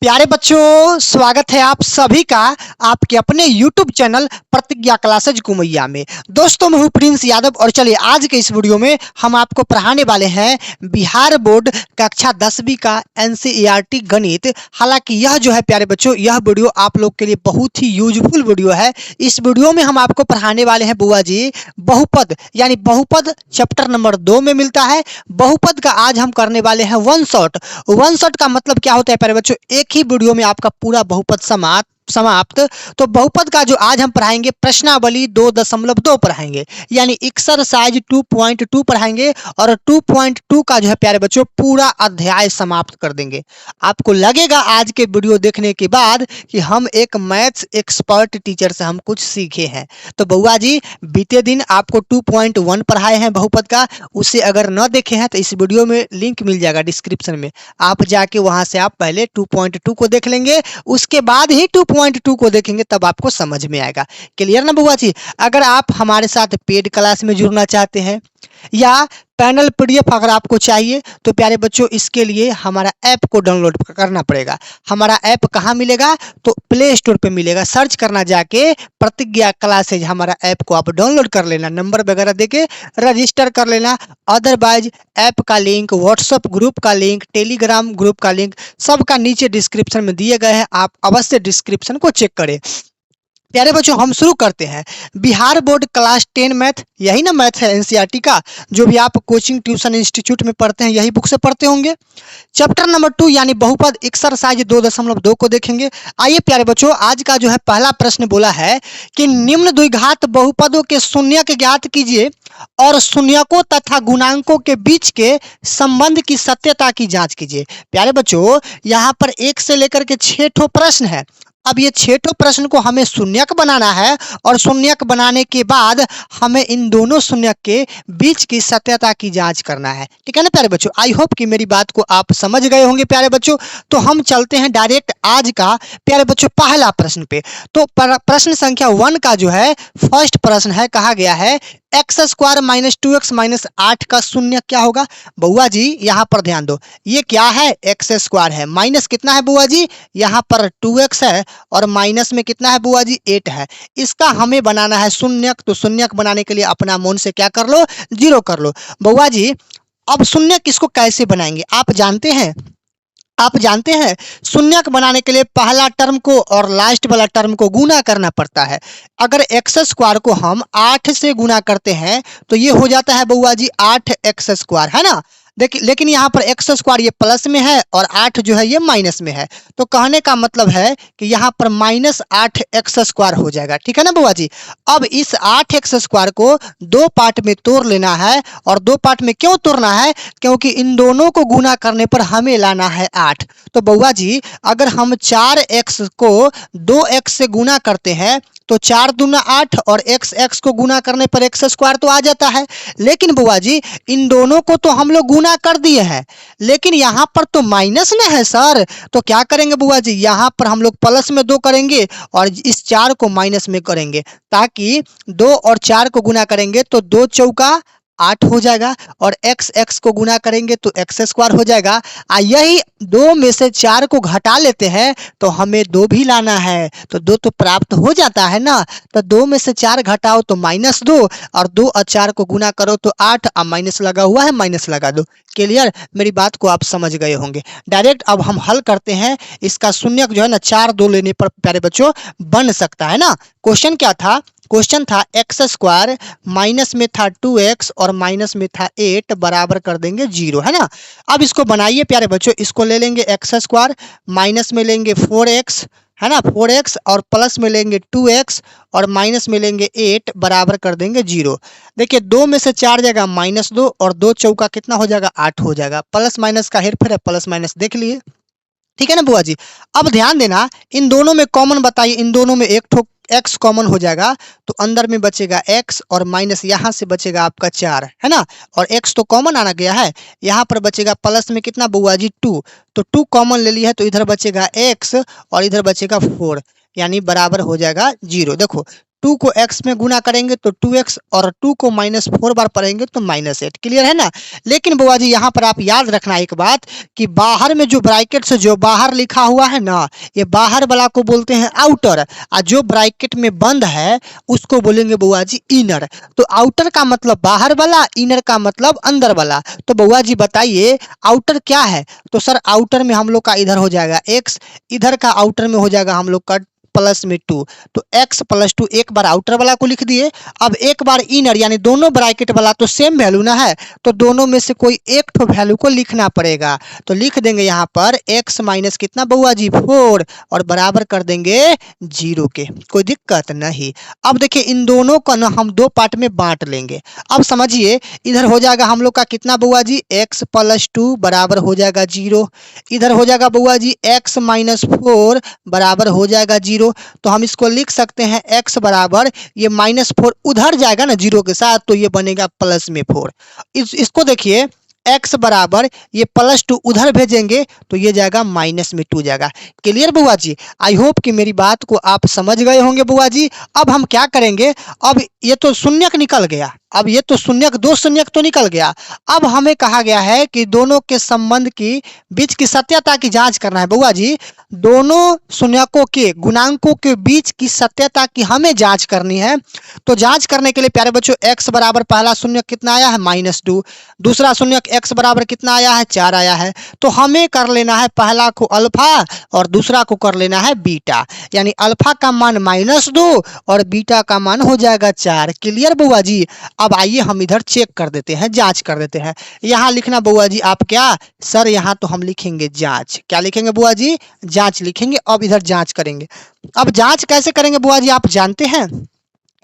प्यारे बच्चों, स्वागत है आप सभी का आपके अपने YouTube चैनल प्रतिज्ञा क्लासेज कुमैया में। दोस्तों, मैं हूं प्रिंस यादव और चलिए आज के इस वीडियो में हम आपको पढ़ाने वाले हैं बिहार बोर्ड कक्षा 10वीं का NCERT गणित। हालांकि यह जो है प्यारे बच्चों, यह वीडियो आप लोग के लिए बहुत ही यूजफुल वीडियो है। इस वीडियो में हम आपको पढ़ाने वाले हैं बुआ जी बहुपद, यानी बहुपद चैप्टर नंबर 2 में मिलता है। बहुपद का आज हम करने वाले हैं वन शॉट का मतलब क्या होता है प्यारे बच्चों, एक ही वीडियो में आपका पूरा बहुपद समाप्त। तो बहुपद का जो आज हम पढ़ाएंगे प्रश्नावली 2.2 पढ़ाएंगे, यानी एक्सरसाइज 2.2 पढ़ाएंगे और 2.2 का जो है प्यारे बच्चों पूरा अध्याय समाप्त कर देंगे। आपको लगेगा आज के वीडियो देखने के बाद कि हम एक मैथ्स एक्सपर्ट टीचर से हम कुछ सीखे हैं। तो बउआ जी, बीते दिन आपको 2.1 पढ़ाए हैं बहुपद का, उसे अगर न देखे हैं तो इस वीडियो में लिंक मिल जाएगा डिस्क्रिप्शन में, आप जाके वहां से आप पहले 2.2 को देख लेंगे, उसके बाद ही 2.2 को देखेंगे, तब आपको समझ में आएगा। क्लियर ना बुआ जी? अगर आप हमारे साथ पेड क्लास में जुड़ना चाहते हैं या पैनल PDF अगर आपको चाहिए तो प्यारे बच्चों इसके लिए हमारा ऐप को डाउनलोड करना पड़ेगा। हमारा ऐप कहाँ मिलेगा? तो प्ले स्टोर पे मिलेगा, सर्च करना जाके प्रतिज्ञा क्लासेज, हमारा ऐप को आप डाउनलोड कर लेना, नंबर वगैरह देके रजिस्टर कर लेना। अदरवाइज ऐप का लिंक, व्हाट्सएप ग्रुप का लिंक, टेलीग्राम ग्रुप का लिंक सबका नीचे डिस्क्रिप्शन में दिए गए हैं, आप अवश्य डिस्क्रिप्शन को चेक करें। प्यारे बच्चों, हम शुरू करते हैं बिहार बोर्ड क्लास 10 मैथ, यही ना मैथ है NCERT का, जो भी आप कोचिंग ट्यूशन इंस्टीट्यूट में पढ़ते हैं यही बुक से पढ़ते होंगे। चैप्टर नंबर 2 यानी बहुपद एक्सरसाइज 2.2 को देखेंगे। आइए प्यारे बच्चों, आज का जो है पहला प्रश्न बोला है कि निम्न द्विघात बहुपदों के शून्यक ज्ञात कीजिए और शून्यकों तथा गुणांकों के बीच के संबंध की सत्यता की जांच कीजिए। प्यारे बच्चों, यहाँ पर 1 से लेकर के 6 ठो प्रश्न है। अब ये 6 ठो प्रश्न को हमें शून्यक बनाना है और शून्यक बनाने के बाद हमें इन दोनों शून्यक के बीच की सत्यता की जांच करना है। ठीक है ना प्यारे बच्चों? आई होप कि मेरी बात को आप समझ गए होंगे प्यारे बच्चों। तो हम चलते हैं डायरेक्ट आज का प्यारे बच्चों पहला प्रश्न पे। तो प्रश्न संख्या 1 का जो है फर्स्ट प्रश्न है, कहा गया है x² - 2x - 8 का शून्य क्या होगा? बुआ जी यहाँ पर ध्यान दो, ये क्या है? x² है, माइनस कितना है बुआ जी? यहाँ पर 2x है और माइनस में कितना है बुआ जी? 8 है। इसका हमें बनाना है शून्यक, तो शून्यक बनाने के लिए अपना मन से क्या कर लो? 0 कर लो। बुआ जी अब शून्यक इसको कैसे बनाएंगे आप जानते हैं? आप जानते हैं शून्यक बनाने के लिए पहला टर्म को और लास्ट वाला टर्म को गुना करना पड़ता है। अगर x² को हम 8 से गुना करते हैं तो ये हो जाता है बुआ जी 8x², है ना? देखिए, लेकिन यहाँ पर x² ये प्लस में है और 8 जो है ये माइनस में है, तो कहने का मतलब है कि यहाँ पर -8x² हो जाएगा। ठीक है ना बुआ जी? अब इस 8x² को 2 पार्ट में तोड़ लेना है, और 2 पार्ट में क्यों तोड़ना है? क्योंकि इन दोनों को गुना करने पर हमें लाना है 8। तो बुआ जी अगर हम 4x को 2x से गुना करते हैं तो 4 दूना 8 और x को गुना करने पर x² तो आ जाता है। लेकिन बुआ जी इन दोनों को तो हम लोग गुना कर दिए हैं, लेकिन यहाँ पर तो माइनस में है सर, तो क्या करेंगे बुआ जी? यहाँ पर हम लोग प्लस में 2 करेंगे और इस 4 को माइनस में करेंगे, ताकि 2 और 4 को गुना करेंगे तो 2 चौका 8 हो जाएगा और x को गुना करेंगे तो x² हो जाएगा। यही 2 में से 4 को घटा लेते हैं तो हमें 2 भी लाना है, तो 2 तो प्राप्त हो जाता है ना। तो 2 में से 4 घटाओ तो -2 और 2 और 4 को गुना करो तो 8, अब माइनस लगा हुआ है, माइनस लगा दो। क्लियर? मेरी बात को आप समझ गए होंगे। डायरेक्ट अब हम हल करते हैं। इसका शून्यक जो है ना 4 2 लेने पर प्यारे बच्चों बन सकता है ना। क्वेश्चन क्या था? क्वेश्चन था x², माइनस में था 2x और माइनस में था 8, बराबर कर देंगे 0, है ना। अब इसको बनाइए प्यारे बच्चों, इसको ले लेंगे x², माइनस में लेंगे 4x, है ना, 4x और प्लस में लेंगे 2x और माइनस में लेंगे 8, बराबर कर देंगे 0। देखिए 2 में से 4 जाएगा -2 और 2 चौका कितना हो जाएगा? 8 हो जाएगा। प्लस माइनस का हेरफेर है, प्लस माइनस देख लिए। ठीक है ना बुआ जी? अब ध्यान देना, इन दोनों में कॉमन बताइए, इन दोनों में एक ठोक x कॉमन हो जाएगा तो अंदर में बचेगा x और माइनस यहाँ से बचेगा आपका 4, है ना, और x तो कॉमन आना गया है। यहाँ पर बचेगा प्लस में कितना बुआ जी? 2, तो 2 कॉमन ले लिया है तो इधर बचेगा x और इधर बचेगा 4, यानी बराबर हो जाएगा 0। देखो 2 को x में गुना करेंगे तो 2x और 2 को -4 बार पढ़ेंगे तो -8। क्लियर है ना। लेकिन बुआ जी यहाँ पर आप याद रखना एक बात कि बाहर में जो ब्रैकेट से जो बाहर लिखा हुआ है ना, ये बाहर वाला को बोलते हैं आउटर, और जो ब्रैकेट में बंद है उसको बोलेंगे बुआ जी इनर। तो आउटर का मतलब बाहर वाला, इनर का मतलब अंदर वाला। तो बुआ जी बताइए आउटर क्या है। तो सर आउटर में हम लोग का इधर हो जाएगा x, इधर का आउटर में हो जाएगा हम लोग का प्लस में 2। तो x + 2 एक बार आउटर वाला को लिख दिए। अब एक बार इनर यानी दोनों ब्रैकेट वाला, तो सेम वैल्यू ना है, तो दोनों में से कोई एक तो वैल्यू को लिखना पड़ेगा। तो लिख देंगे यहाँ पर x माइनस कितना बुआ जी 4 और बराबर कर देंगे 0 के। कोई दिक्कत नहीं। अब देखिए इन दोनों को ना हम दो पार्ट में बांट लेंगे। अब समझिए इधर हो जाएगा हम लोग का कितना बुआ जी x + 2 बराबर हो जाएगा 0। इधर हो जाएगा बुआ जी x - 4 बराबर हो जाएगा 0। तो हम इसको लिख सकते हैं x बराबर ये -4 उधर जाएगा ना 0 के साथ, तो ये बनेगा प्लस में 4। इसको देखिए x बराबर ये +2 उधर भेजेंगे तो ये जाएगा -2 जाएगा। क्लियर बुआ जी। आई होप कि मेरी बात को आप समझ गए होंगे बुआ जी। अब हम क्या करेंगे, अब ये तो शून्यक निकल गया, अब ये तो शून्यक, दो शून्यक तो निकल गया। अब हमें कहा गया है कि दोनों के संबंध की बीच की सत्यता की जांच करना है बुआ जी। दोनों शून्यकों के गुणांकों के बीच की सत्यता की हमें जांच करनी है। तो जांच करने के लिए प्यारे बच्चों x बराबर पहला शून्यक कितना आया है -2, दूसरा शून्यक x बराबर कितना आया है 4 आया है। तो हमें कर लेना है पहला को अल्फा और दूसरा को कर लेना है बीटा, यानी अल्फा का मान -2 और बीटा का मान हो जाएगा 4। क्लियर बुआ जी। अब आइए हम इधर चेक कर देते हैं, जांच कर देते हैं। यहाँ लिखना बुआ जी आप क्या सर, यहाँ तो हम लिखेंगे जांच। क्या लिखेंगे बुआ जी, जांच लिखेंगे। अब इधर जांच करेंगे। अब जांच कैसे करेंगे बुआ जी आप जानते हैं।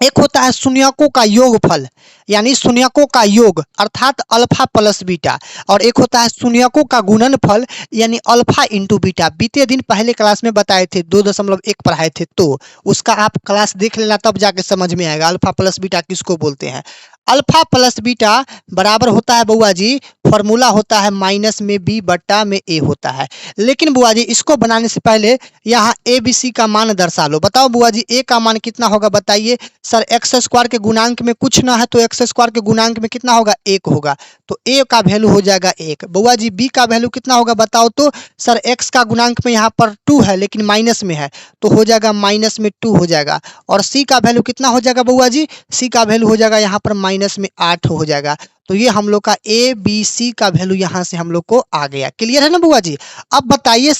एक होता है शून्यकों का योगफल यानी शून्यकों का योग अर्थात अल्फा प्लस बीटा, और एक होता है शून्यकों का गुणनफल यानी अल्फा इंटू बीटा। बीते दिन पहले क्लास में बताए थे, 2.1 पढ़ाए थे, तो उसका आप क्लास देख लेना, तब जाके समझ में आएगा अल्फा प्लस बीटा किसको बोलते हैं। अल्फा प्लस बीटा बराबर होता है बुआ जी, फॉर्मूला होता है -b/a होता है। लेकिन बुआ जी इसको बनाने से पहले यहाँ ABC का मान दर्शा लो। बताओ बुआ जी a का मान कितना होगा बताइए। सर x² के गुणांक में कुछ ना है तो x² के गुणांक में कितना होगा 1 होगा, तो a का वैल्यू हो जाएगा 1। बुआ जी b का वैल्यू कितना होगा बताओ तो। सर x का गुणांक में यहाँ पर 2 है लेकिन माइनस में है तो हो जाएगा -2 हो जाएगा। और c का वैल्यू कितना हो जाएगा बुआ जी, c का वैल्यू हो जाएगा यहाँ पर -8 हो जाएगा। तो ये हम लोग का ABC का वैल्यू यहाँ से हम लोग को आ गया। क्लियर है ना बुआ जी। अब बताइए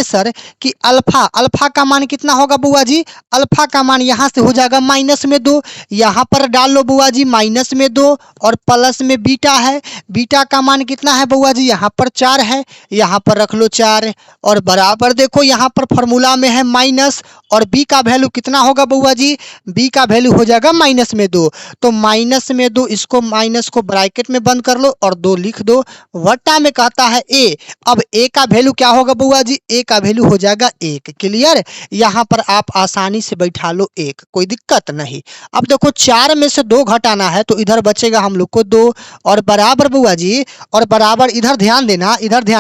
सर कि अल्फा का मान कितना होगा बुआ जी। अल्फा का मान यहाँ से हो जाएगा -2, यहाँ पर डाल लो बुआ जी -2 और प्लस में बीटा है। बीटा का मान कितना है बुआ जी, यहाँ पर 4 है, यहाँ पर रख लो 4 और बराबर देखो यहाँ पर फॉर्मूला में है माइनस, और b का वैल्यू कितना होगा बुआ जी, b का वैल्यू हो जाएगा -2। तो -2 इसको माइनस को ब्रैकेट में बंद कर लो और 2 लिख दो, वटा में कहता है a। अब a का वैल्यू क्या होगा बुआ जी, a का वैल्यू हो जाएगा 1। क्लियर। यहाँ पर आप आसानी से बैठा लो 1, कोई दिक्कत नहीं। अब देखो 4 में से 2 घटाना है तो इधर बचेगा हम लोग को 2 और बराबर बुआ जी, और बराबर इधर ध्यान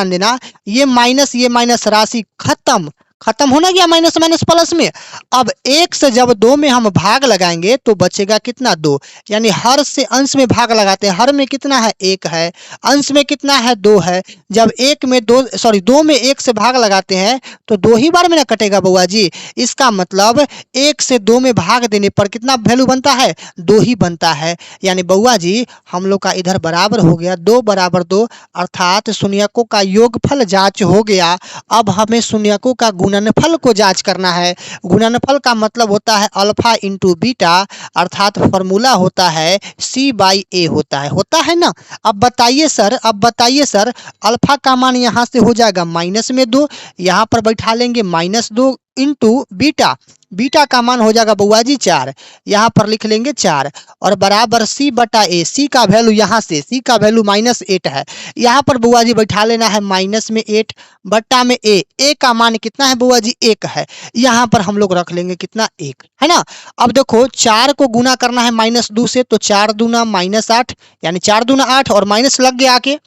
देना, ये माइनस राशि खत्म होना गया माइनस प्लस में। अब 1 से जब 2 में हम भाग लगाएंगे तो बचेगा कितना 2, यानी हर से अंश में भाग लगाते हैं। हर में कितना है 1 है, अंश में कितना है 2 है। जब 2 में 1 से भाग लगाते हैं तो 2 ही बार में ना कटेगा बुआ जी। इसका मतलब 1 से 2 में भाग देने पर कितना वैल्यू बनता है, 2 ही बनता है। यानी बुआ जी हम लोग का इधर बराबर हो गया 2 बराबर 2, अर्थात शून्यकों का योगफल जांच हो गया। अब हमें शून्यकों का गुणनफल को जांच करना है। गुणनफल का मतलब होता है अल्फा इंटू बीटा, अर्थात फॉर्मूला होता है C/A होता है ना। अब बताइए सर अल्फा का मान यहाँ से हो जाएगा -2, यहाँ पर बैठा लेंगे -2 इंटू बीटा का मान हो जाएगा बुआ जी 4, यहाँ पर लिख लेंगे 4 और बराबर C/A। C का वैल्यू यहाँ से, C का वैल्यू -8 है, यहाँ पर बुआ जी बैठा लेना है -8 बट्टा में A का मान कितना है बुआ जी 1 है, यहाँ पर हम लोग रख लेंगे कितना 1 है ना। अब देखो 4 को गुना करना है -2 से, तो 4 दूना -8 यानी 4 दूना 8 और माइनस लग गया आके।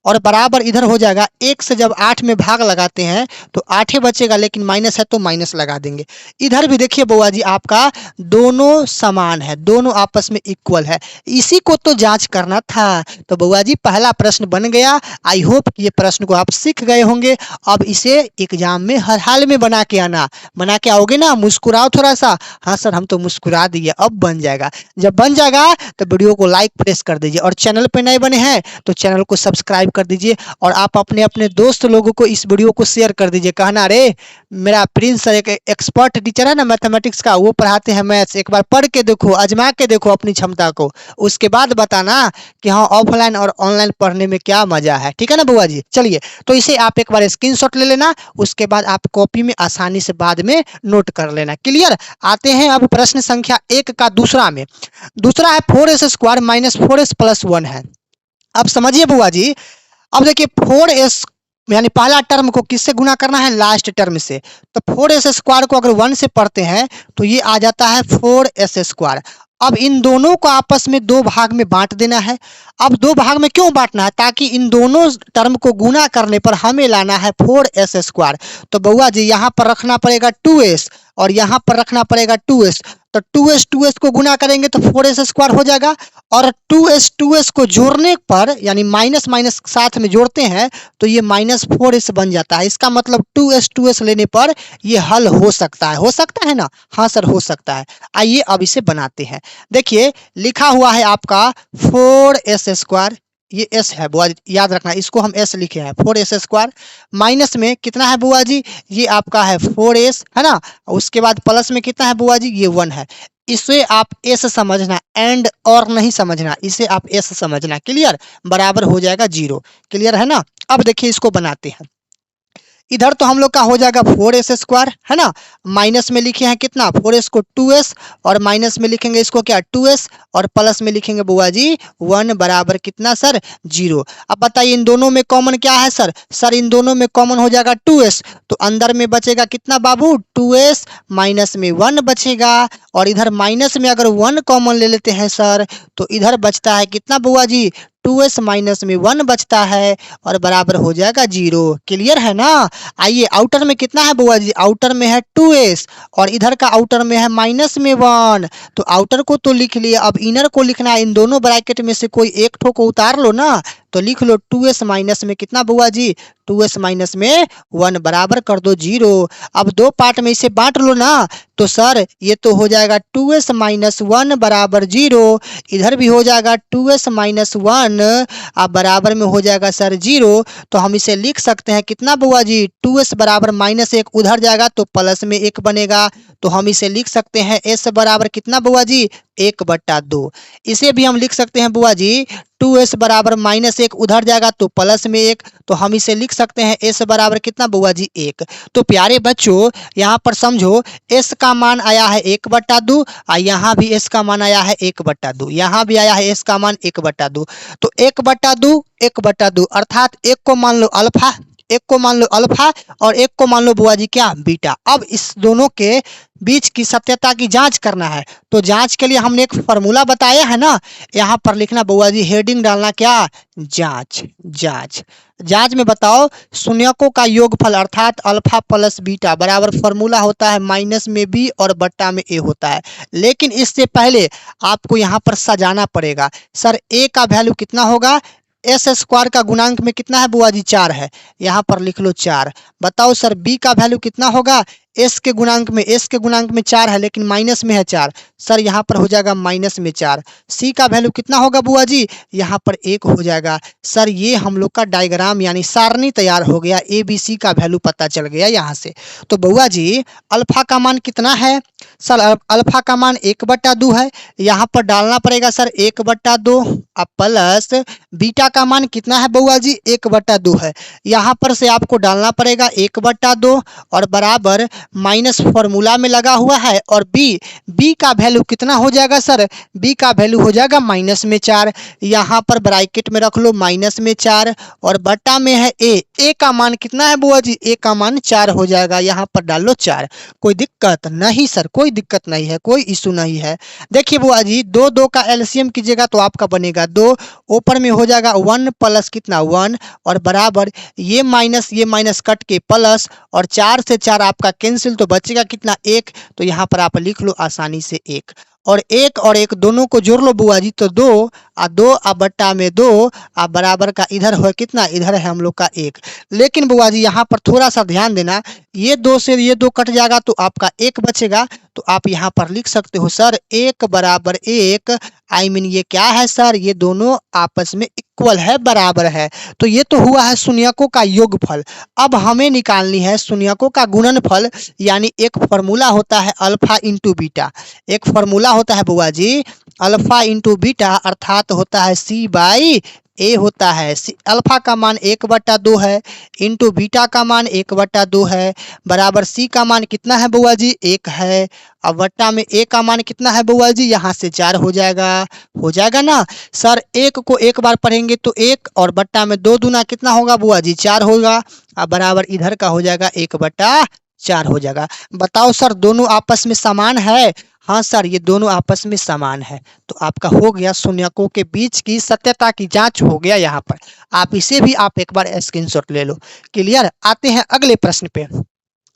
और बराबर इधर हो जाएगा 1 से जब 8 में भाग लगाते हैं तो 8 ही बचेगा, लेकिन माइनस है तो माइनस लगा देंगे। इधर भी देखिए बुआ जी आपका दोनों समान है, दोनों आपस में इक्वल है, इसी को तो जांच करना था। तो बुआ जी पहला प्रश्न बन गया। आई होप कि ये प्रश्न को आप सीख गए होंगे। अब इसे एग्जाम में हर हाल में बना के आना, बना के आओगे ना, मुस्कुराओ थोड़ा सा। हाँ सर हम तो मुस्कुरा दिए, अब बन जाएगा। जब बन जाएगा तो वीडियो को लाइक प्रेस कर दीजिए, और चैनल पे नए बने हैं तो चैनल को सब्सक्राइब कर दीजिए, और आप अपने अपने दोस्त लोगों को इस वीडियो को शेयर कर दीजिए। कहना अरे मेरा प्रिंस सर एक एक्सपर्ट टीचर है ना मैथमेटिक्स का, वो पढ़ाते हैं मैथ्स, एक बार पढ़ के देखो, आजमा के देखो अपनी क्षमता को, उसके बाद बताना कि हाँ ऑफलाइन और ऑनलाइन पढ़ने में क्या मजा है। ठीक है ना बुआ जी। चलिए तो इसे आप एक बार स्क्रीनशॉट ले लेना, उसके बाद आप कॉपी में आसानी से बाद में नोट कर लेना। क्लियर। आते हैं अब प्रश्न संख्या 1 का दूसरा में। दूसरा है 4s² माइनस 4s प्लस 1 है। अब समझिए बुआ जी, अब देखिए 4s यानी पहला टर्म को किससे गुना करना है, लास्ट टर्म से। तो 4s² को अगर 1 से पढ़ते हैं तो ये आ जाता है 4s²। अब इन दोनों को आपस में दो भाग में बांट देना है। अब दो भाग में क्यों बांटना है, ताकि इन दोनों टर्म को गुना करने पर हमें लाना है 4s²। तो बुआ जी यहाँ पर रखना पड़ेगा 2s, और यहाँ पर रखना पड़ेगा 2s। तो 2s को गुना करेंगे तो 4s² हो जाएगा, और 2s को जोड़ने पर यानी माइनस माइनस साथ में जोड़ते हैं तो ये -4s बन जाता है। इसका मतलब 2s लेने पर ये हल हो सकता है ना। हाँ सर हो सकता है। आइए अब इसे बनाते हैं। देखिए लिखा हुआ है आपका 4s², ये s है बुआ जी, याद रखना, इसको हम s लिखे हैं 4s²। माइनस में कितना है बुआ जी, ये आपका है 4s है ना। उसके बाद प्लस में कितना है बुआ जी, ये 1 है। इसे आप s समझना, एंड और नहीं समझना, इसे आप s समझना। क्लियर। बराबर हो जाएगा 0। क्लियर है ना। अब देखिए इसको बनाते हैं। इधर तो हम लोग का हो जाएगा 4s² है ना। माइनस में लिखे हैं कितना 4s को 2s, और माइनस में लिखेंगे इसको क्या 2s, और प्लस में लिखेंगे बुआ जी 1 बराबर कितना सर 0। अब बताइए इन दोनों में कॉमन क्या है सर, इन दोनों में कॉमन हो जाएगा 2s, तो अंदर में बचेगा कितना बाबू 2s, माइनस में 1 बचेगा, और इधर माइनस में अगर 1 कॉमन ले लेते हैं सर तो इधर बचता है कितना बुआ जी 2s माइनस में 1 बचता है, और बराबर हो जाएगा 0। क्लियर है ना। आइए आउटर में कितना है बुआ जी, आउटर में है 2s, और इधर का आउटर में है माइनस में 1। तो आउटर को तो लिख लिया, अब इनर को लिखना है। इन दोनों ब्रैकेट में से कोई एक ठो को उतार लो ना, तो लिख लो 2s माइनस में कितना बुआ जी 2s माइनस में 1 बराबर कर दो 0। अब दो पार्ट में इसे बांट लो ना, तो सर ये तो हो जाएगा 2s माइनस 1 बराबर 0। इधर भी हो जाएगा 2s माइनस 1, अब बराबर में हो जाएगा सर 0। तो हम इसे लिख सकते हैं कितना बुआ जी 2s बराबर -1, उधर जाएगा तो प्लस में 1 बनेगा। तो हम इसे लिख सकते हैं s बराबर कितना बुआ जी 1/2। इसे भी हम लिख सकते हैं बुआ जी 2s बराबर -1, उधर जाएगा तो प्लस में 1, तो हम इसे लिख सकते हैं s बराबर कितना बुआ जी 1। तो प्यारे बच्चों यहाँ पर समझो s का मान आया है 1/2, और यहाँ भी s का मान आया है 1/2, यहाँ भी आया है s का मान 1/2। तो 1/2 1/2 अर्थात एक को मान लो अल्फा, एक को मान लो अल्फा, और एक को मान लो बुआ जी क्या बीटा। अब इस दोनों के बीच की सत्यता की जांच करना है, तो जांच के लिए हमने एक फॉर्मूला बताया है ना, यहाँ पर लिखना बुआ जी हेडिंग डालना क्या जांच। जांच में बताओ शून्यकों का योगफल अर्थात अल्फा प्लस बीटा बराबर फॉर्मूला होता है माइनस में b और बट्टा में a होता है। लेकिन इससे पहले आपको यहाँ पर सजाना पड़ेगा। सर a का वैल्यू कितना होगा, s² का गुणांक में कितना है बुआ जी 4 है, यहाँ पर लिख लो 4। बताओ सर b का वैल्यू कितना होगा, s के गुणांक में 4 है लेकिन माइनस में है 4, सर यहाँ पर हो जाएगा माइनस में 4। c का वैल्यू कितना होगा बुआ जी, यहाँ पर 1 हो जाएगा। सर ये हम लोग का डायग्राम यानी सारणी तैयार हो गया, ABC का वैल्यू पता चल गया यहाँ से। तो बुआ जी अल्फा का मान कितना है, सर अल्फा का मान 1/2 है, यहाँ पर डालना पड़ेगा सर 1/2, अब प्लस बीटा का मान कितना है बुआ जी 1/2 है, यहाँ पर से आपको डालना पड़ेगा 1/2, और बराबर माइनस फॉर्मूला में लगा हुआ है, और बी का वैल्यू कितना हो जाएगा सर, बी का वैल्यू हो जाएगा माइनस में 4। यहाँ पर ब्रैकेट में रख लो माइनस में 4, और बटा में है ए का मान कितना है बुआ जी, ए का मान 4 हो जाएगा, यहाँ पर डाल लो 4। कोई दिक्कत नहीं सर, कोई दिक्कत नहीं है, कोई इशू नहीं है। देखिए बुआ जी, दो का एलसीएम कीजिएगा तो आपका बनेगा 2, ऊपर में हो जाएगा 1 प्लस कितना 1, और बराबर ये माइनस कट के प्लस, और 4 से 4 आपका कैंसिल, तो बचेगा कितना 1। तो यहाँ पर आप लिख लो आसानी से 1, और 1 दोनों को जोड़ लो बुआ जी, तो 2 बट्टा में 2 बराबर का इधर है कितना, इधर है हम लोग का 1। लेकिन बुआ जी यहाँ पर थोड़ा सा ध्यान देना, ये 2 से ये 2 कट जाएगा तो आपका 1 बचेगा। तो आप यहाँ पर लिख सकते हो सर 1 बराबर 1, ये क्या है सर, ये दोनों आपस में इक्वल है, बराबर है। तो ये तो हुआ है शून्यकों का योगफल। अब हमें निकालनी है शून्यकों का गुणनफल, यानी एक फॉर्मूला होता है अल्फा इंटू बीटा। एक फॉर्मूला होता है बुआ जी अल्फा इंटू बीटा, अर्थात होता है सी बाई ए होता है। अल्फा का मान 1/2 है, इंटू बीटा का मान 1/2 है, बराबर सी का मान कितना है बुआ जी 1 है। अब बट्टा में ए का मान कितना है बुआ जी, यहाँ से 4 हो जाएगा ना सर। 1 को एक बार पढ़ेंगे तो 1, और बट्टा में 2 दूना कितना होगा बुआ जी 4 होगा। अब बराबर इधर का हो जाएगा 1/4 हो जाएगा। बताओ सर दोनों आपस में समान है? हाँ सर, ये दोनों आपस में समान है। तो आपका हो गया शून्यकों के बीच की सत्यता की जांच हो गया। यहाँ पर आप इसे भी आप एक बार स्क्रीनशॉट ले लो। क्लियर? आते हैं अगले प्रश्न पे।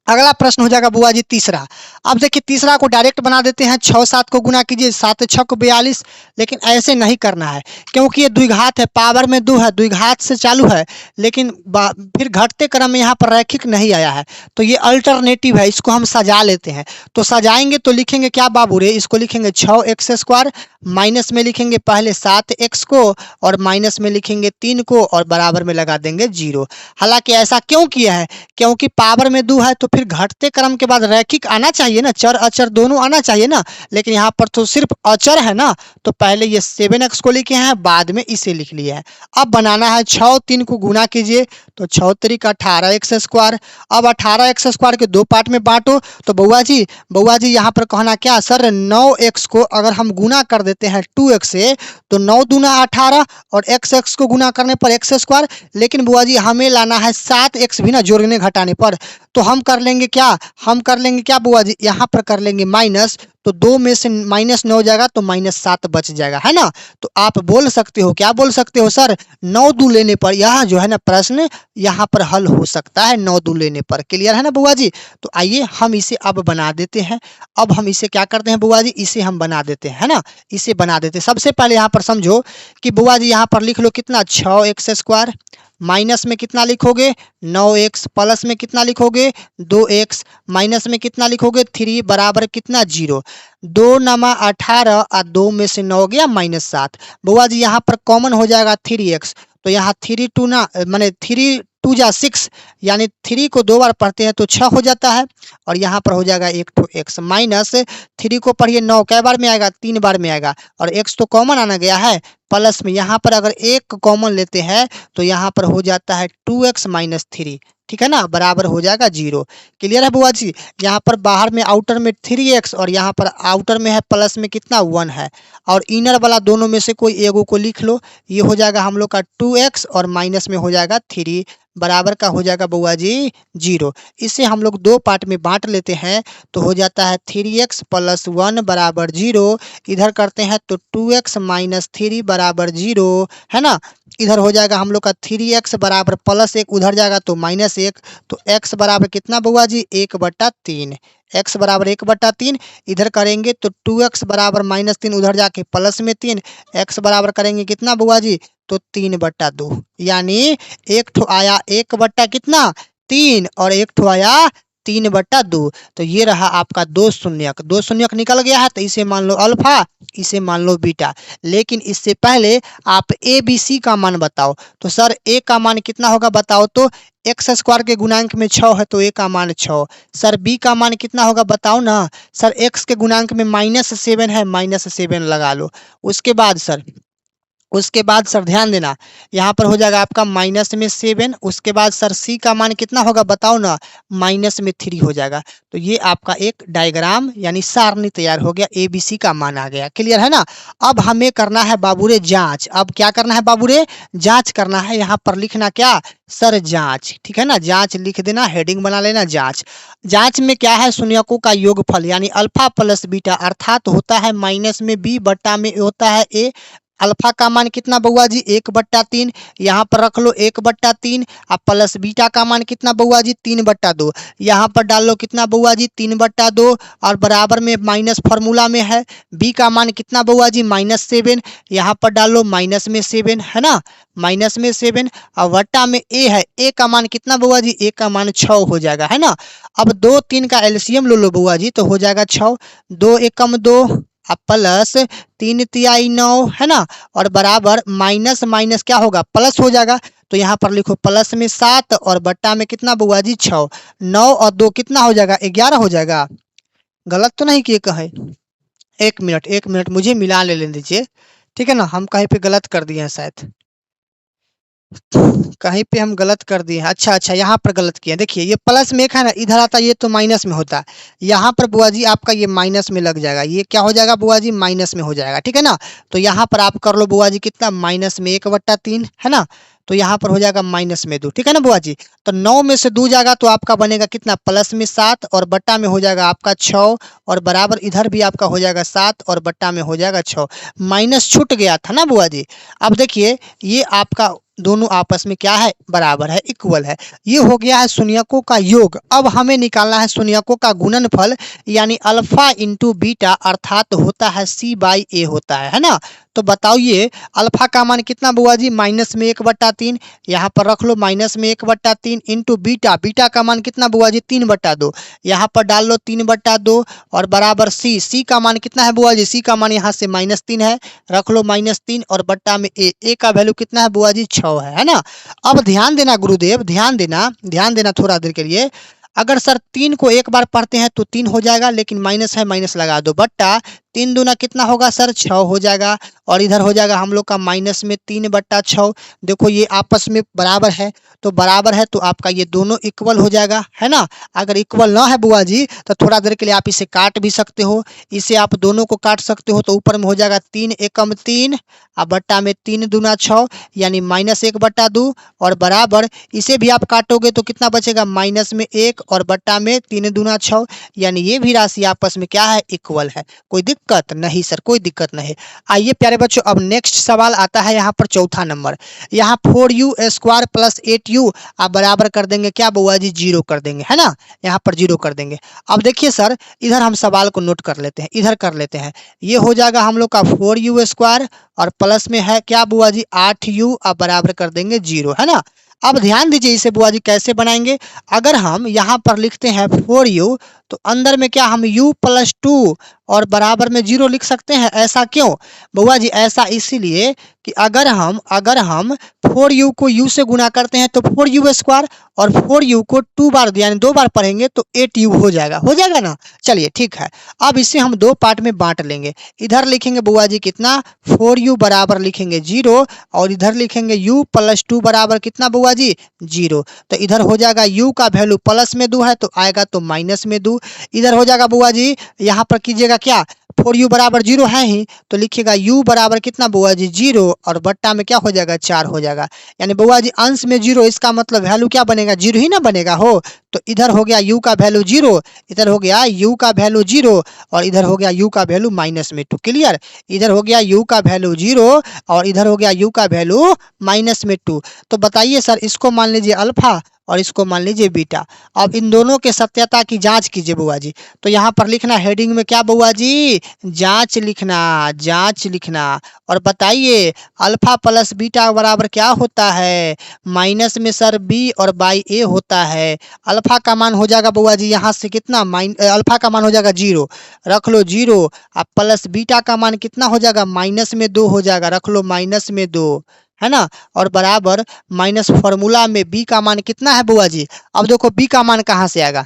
अगला प्रश्न हो जाएगा बुआ जी तीसरा। अब देखिए तीसरा को डायरेक्ट बना देते हैं, 6 7 को गुना कीजिए, 7 6 को 42। लेकिन ऐसे नहीं करना है, क्योंकि ये द्विघात है, पावर में 2 है, द्विघात से चालू है, लेकिन फिर घटते क्रम में यहाँ पर रैखिक नहीं आया है, तो ये अल्टरनेटिव है, इसको हम सजा लेते हैं। तो सजाएंगे तो लिखेंगे क्या बाबू रे, इसको लिखेंगे 6x², माइनस में लिखेंगे पहले 7x को, और माइनस में लिखेंगे 3 को, और बराबर में लगा देंगे 0। हालांकि ऐसा क्यों किया है, क्योंकि पावर में 2 है, तो फिर घटते क्रम के बाद रैखिक आना चाहिए ना, चर अचर दोनों आना चाहिए ना। लेकिन यहाँ पर तो सिर्फ अचर है ना, तो पहले ये 7x को लिखे हैं, बाद में इसे लिख लिया है। अब बनाना है 6 3 को गुना कीजिए, तो 6 3 18x²। अब 18x² के 2 पार्ट में बांटो। तो बउआ जी यहाँ पर कहना क्या सर, 9x को अगर हम गुना कर देते हैं 2x से, तो 9 दूना 18, और x को गुना करने पर x²। लेकिन बुआ जी हमें लाना है 7x भी ना, जोड़ने घटाने पर। तो हम कर लेंगे क्या बुआ जी, यहाँ पर कर लेंगे माइनस, तो 2 में से -9 जाएगा तो -7 बच जाएगा, है ना। तो आप बोल सकते हो, क्या बोल सकते हो सर, 9 दू लेने पर यह जो है ना प्रश्न यहाँ पर हल हो सकता है, 9 दू लेने पर। क्लियर है ना बुआ जी? तो आइए हम इसे अब बना देते हैं। अब हम इसे क्या करते हैं बुआ जी, इसे हम बना देते हैं, है ना, इसे बना देते हैं। सबसे पहले यहाँ पर समझो कि बुआ जी यहाँ पर लिख लो कितना 6x², माइनस में कितना लिखोगे 9x, प्लस में कितना लिखोगे 2x, माइनस में कितना लिखोगे 3, बराबर कितना 0। 2 नमा 18, और 2 में से 9 गया -7। बुआ जी यहाँ पर कॉमन हो जाएगा 3x, तो यहाँ 3 2 ना माने 3 2 जा 6, यानी 3 को 2 बार पढ़ते हैं तो 6 हो जाता है, और यहाँ पर हो जाएगा 1 x, माइनस 3 को पढ़िए 9 कै बार में आएगा, 3 बार में आएगा, और x तो कॉमन आना गया है, प्लस में यहाँ पर अगर 1 कॉमन लेते हैं तो यहाँ पर हो जाता है 2x - 3, ठीक है ना, बराबर हो जाएगा 0। क्लियर है बुआ जी? यहाँ पर बाहर में आउटर में 3x, और यहाँ पर आउटर में है प्लस में कितना 1 है, और इनर वाला दोनों में से कोई एगो को लिख लो। ये हो जाएगा हम लोग का 2x, और माइनस में हो जाएगा 3, बराबर का हो जाएगा बुआ जी 0। इसे हम लोग 2 पार्ट में बांट लेते हैं, तो हो जाता है 3x + 1 बराबर 0। इधर करते हैं तो 2x - 3 बराबर 0, है ना। इधर हो जाएगा हम लोग का 3x बराबर +1, उधर जाएगा तो -1, तो x बराबर कितना बुआ जी 1/3, x बराबर 1/3। इधर करेंगे तो 2x बराबर -3, उधर जाके प्लस में 3, x बराबर करेंगे कितना बुआ जी, तो 3/2, यानी एक ठो आया 1 कितना 3, और एक ठो आया 3/2। तो ये रहा आपका 2 शून्यक निकल गया है, तो इसे मान लो अल्फा, इसे मान लो बीटा। लेकिन इससे पहले आप ए बी सी का मान बताओ। तो सर ए का मान कितना होगा बताओ तो, x² के गुणांक में 6 है तो ए का मान 6। सर बी का मान कितना होगा बताओ ना। सर x के गुणांक में -7 है, -7 लगा लो। उसके बाद सर उसके बाद सर ध्यान देना, यहाँ पर हो जाएगा आपका -7। उसके बाद सर सी का मान कितना होगा बताओ ना, -3 हो जाएगा। तो ये आपका एक डायग्राम यानी सारणी तैयार हो गया, ABC का मान आ गया। क्लियर है ना। अब हमें करना है बाबूरे जांच। अब क्या करना है बाबूरे, जांच करना है। यहाँ पर लिखना क्या सर, जांच। ठीक है ना, जांच लिख देना, हेडिंग बना लेना जांच। जांच में क्या है, शून्यकों का योगफल यानी अल्फा प्लस बीटा, अर्थात होता है माइनस में b बट्टा में होता है a। अल्फा का मान कितना बउआ जी 1/3, यहाँ पर रख लो 1/3। अब प्लस बीटा का मान कितना बउआ जी 3/2, यहाँ पर डाल लो कितना बउआ जी 3/2 और बराबर में माइनस फार्मूला में है। बी का मान कितना बउआ जी -7, यहाँ पर डाल लो माइनस में 7 है ना, माइनस में 7 और वट्टा में ए है। ए का मान कितना बउआ जी, ए का मान 6 हो जाएगा है ना। अब 2 3 का एलसीएम लो लो बउआ जी, तो हो जाएगा 6। 2 एकम 2 अब प्लस 3 तिहाई 9 है ना, और बराबर माइनस माइनस क्या होगा प्लस हो जाएगा। तो यहाँ पर लिखो प्लस में 7 और बट्टा में कितना बुआ जी 6। 9 और 2 कितना हो जाएगा 11 हो जाएगा। गलत तो नहीं किए कहे, एक मिनट मुझे मिला ले दीजिए। ठीक है ना, हम कहीं पे गलत कर दिए हैं शायद, कहीं पे हम गलत कर दिए हैं। अच्छा यहाँ पर गलत किया। देखिए ये प्लस में एक है ना, इधर आता ये तो माइनस में होता है। यहाँ पर बुआ जी आपका ये माइनस में लग जाएगा, ये क्या हो जाएगा बुआ जी माइनस में हो जाएगा। ठीक है ना, तो यहाँ पर आप कर लो बुआ जी कितना माइनस में 1/3 है ना, तो यहाँ पर हो जाएगा -2। ठीक है ना बुआ जी, तो 9 में से 2 जाएगा तो आपका बनेगा कितना प्लस में 7 और बट्टा में हो जाएगा आपका 6 और बराबर इधर भी आपका हो जाएगा 7 और बट्टा में हो जाएगा 6। माइनस छूट गया था ना बुआ जी। अब देखिए ये आपका दोनों आपस में क्या है बराबर है, इक्वल है। ये हो गया है शून्यकों का योग। अब हमें निकालना है शून्यकों का गुणनफल यानी अल्फा इंटू बीटा, अर्थात होता है C/A होता है ना। तो बताइए अल्फा का मान कितना बुआ जी माइनस में 1/3, यहाँ पर रख लो माइनस में 1/3 इंटू बीटा, बीटा का मान कितना बुआ जी 3/2, यहाँ पर डाल लो 3/2 और बराबर सी का मान कितना है बुआ जी, सी का मान यहाँ से -3 है, रख लो -3 और बट्टा में ए का वैल्यू कितना है बुआ जी 6 है ना। अब ध्यान देना गुरुदेव, ध्यान देना थोड़ा देर के लिए। अगर सर 3 को एक बार पढ़ते हैं तो 3 हो जाएगा, लेकिन माइनस है माइनस लगा दो, बट्टा 3 दूना कितना होगा सर 6 हो जाएगा और इधर हो जाएगा हम लोग का माइनस में 3/6। देखो ये आपस में बराबर है, तो बराबर है तो आपका ये दोनों इक्वल हो जाएगा है ना। अगर इक्वल ना है बुआ जी तो थोड़ा देर के लिए आप इसे काट भी सकते हो, इसे आप दोनों को काट सकते हो। तो ऊपर में हो जाएगा 3 एकम 3 और बट्टा में 3 दूना 6 यानी -1/2 और बराबर इसे भी आप काटोगे तो कितना बचेगा माइनस में 1 और बट्टा में 3 दूना 6 यानी ये भी राशि आपस में क्या है इक्वल है। कोई दिक्कत नहीं सर, कोई दिक्कत नहीं। आइए प्यारे बच्चों अब नेक्स्ट सवाल आता है यहाँ पर चौथा नंबर। यहाँ 4u² + 8u आप बराबर कर देंगे क्या बुआ जी 0 कर देंगे है ना, यहाँ पर 0 कर देंगे। अब देखिए सर इधर हम सवाल को नोट कर लेते हैं, इधर कर लेते हैं। ये हो जाएगा हम लोग का 4u² और प्लस में है क्या बुआ जी 8u आप बराबर कर देंगे 0 है ना। अब ध्यान दीजिए इसे बुआ जी कैसे बनाएंगे। अगर हम यहाँ पर लिखते हैं 4u तो अंदर में क्या हम u + 2 और बराबर में 0 लिख सकते हैं। ऐसा क्यों बुआ जी, ऐसा इसीलिए कि अगर हम 4u को u से गुना करते हैं तो 4u² और 4u को 2 बार यानी 2 बार पढ़ेंगे तो 8u हो जाएगा ना। चलिए ठीक है, अब इसे हम 2 पार्ट में बांट लेंगे। इधर लिखेंगे बुआ जी कितना 4u बराबर लिखेंगे 0 और इधर लिखेंगे u + 2 बराबर कितना बुआ जी 0। तो इधर हो जाएगा u का वैल्यू प्लस में 2 है तो आएगा तो माइनस में 2। इधर हो जाएगा बुआ जी यहाँ पर कीजिएगा क्या 4u बराबर 0 है ही तो लिखिएगा u बराबर कितना बुआ जी 0 और बट्टा में क्या हो जाएगा 4 हो जाएगा। यानी बुआ जी अंश में 0, इसका मतलब वैल्यू क्या बनेगा 0 ही ना बनेगा हो। तो इधर हो गया u का वैल्यू 0, इधर हो गया u का वैल्यू 0 और इधर हो गया u का वैल्यू -2। क्लियर, इधर हो गया u का वैल्यू 0 और इधर हो गया u का वैल्यू -2। तो बताइए सर इसको मान लीजिए अल्फा और इसको मान लीजिए बीटा। अब इन दोनों के सत्यता की जांच कीजिए बुआ जी। तो यहाँ पर लिखना हेडिंग में क्या बुआ जी जांच लिखना और बताइए अल्फा + बीटा बराबर क्या होता है माइनस में सर b और बाई a होता है। अल्फा का मान हो जाएगा बुआ जी यहाँ से कितना अल्फा का मान हो जाएगा 0, रख लो 0 अब प्लस बीटा का मान कितना हो जाएगा -2 हो जाएगा, रख लो -2 है ना और बराबर माइनस फॉर्मूला में b का मान कितना है बुआ जी। अब देखो b का मान कहाँ से आएगा,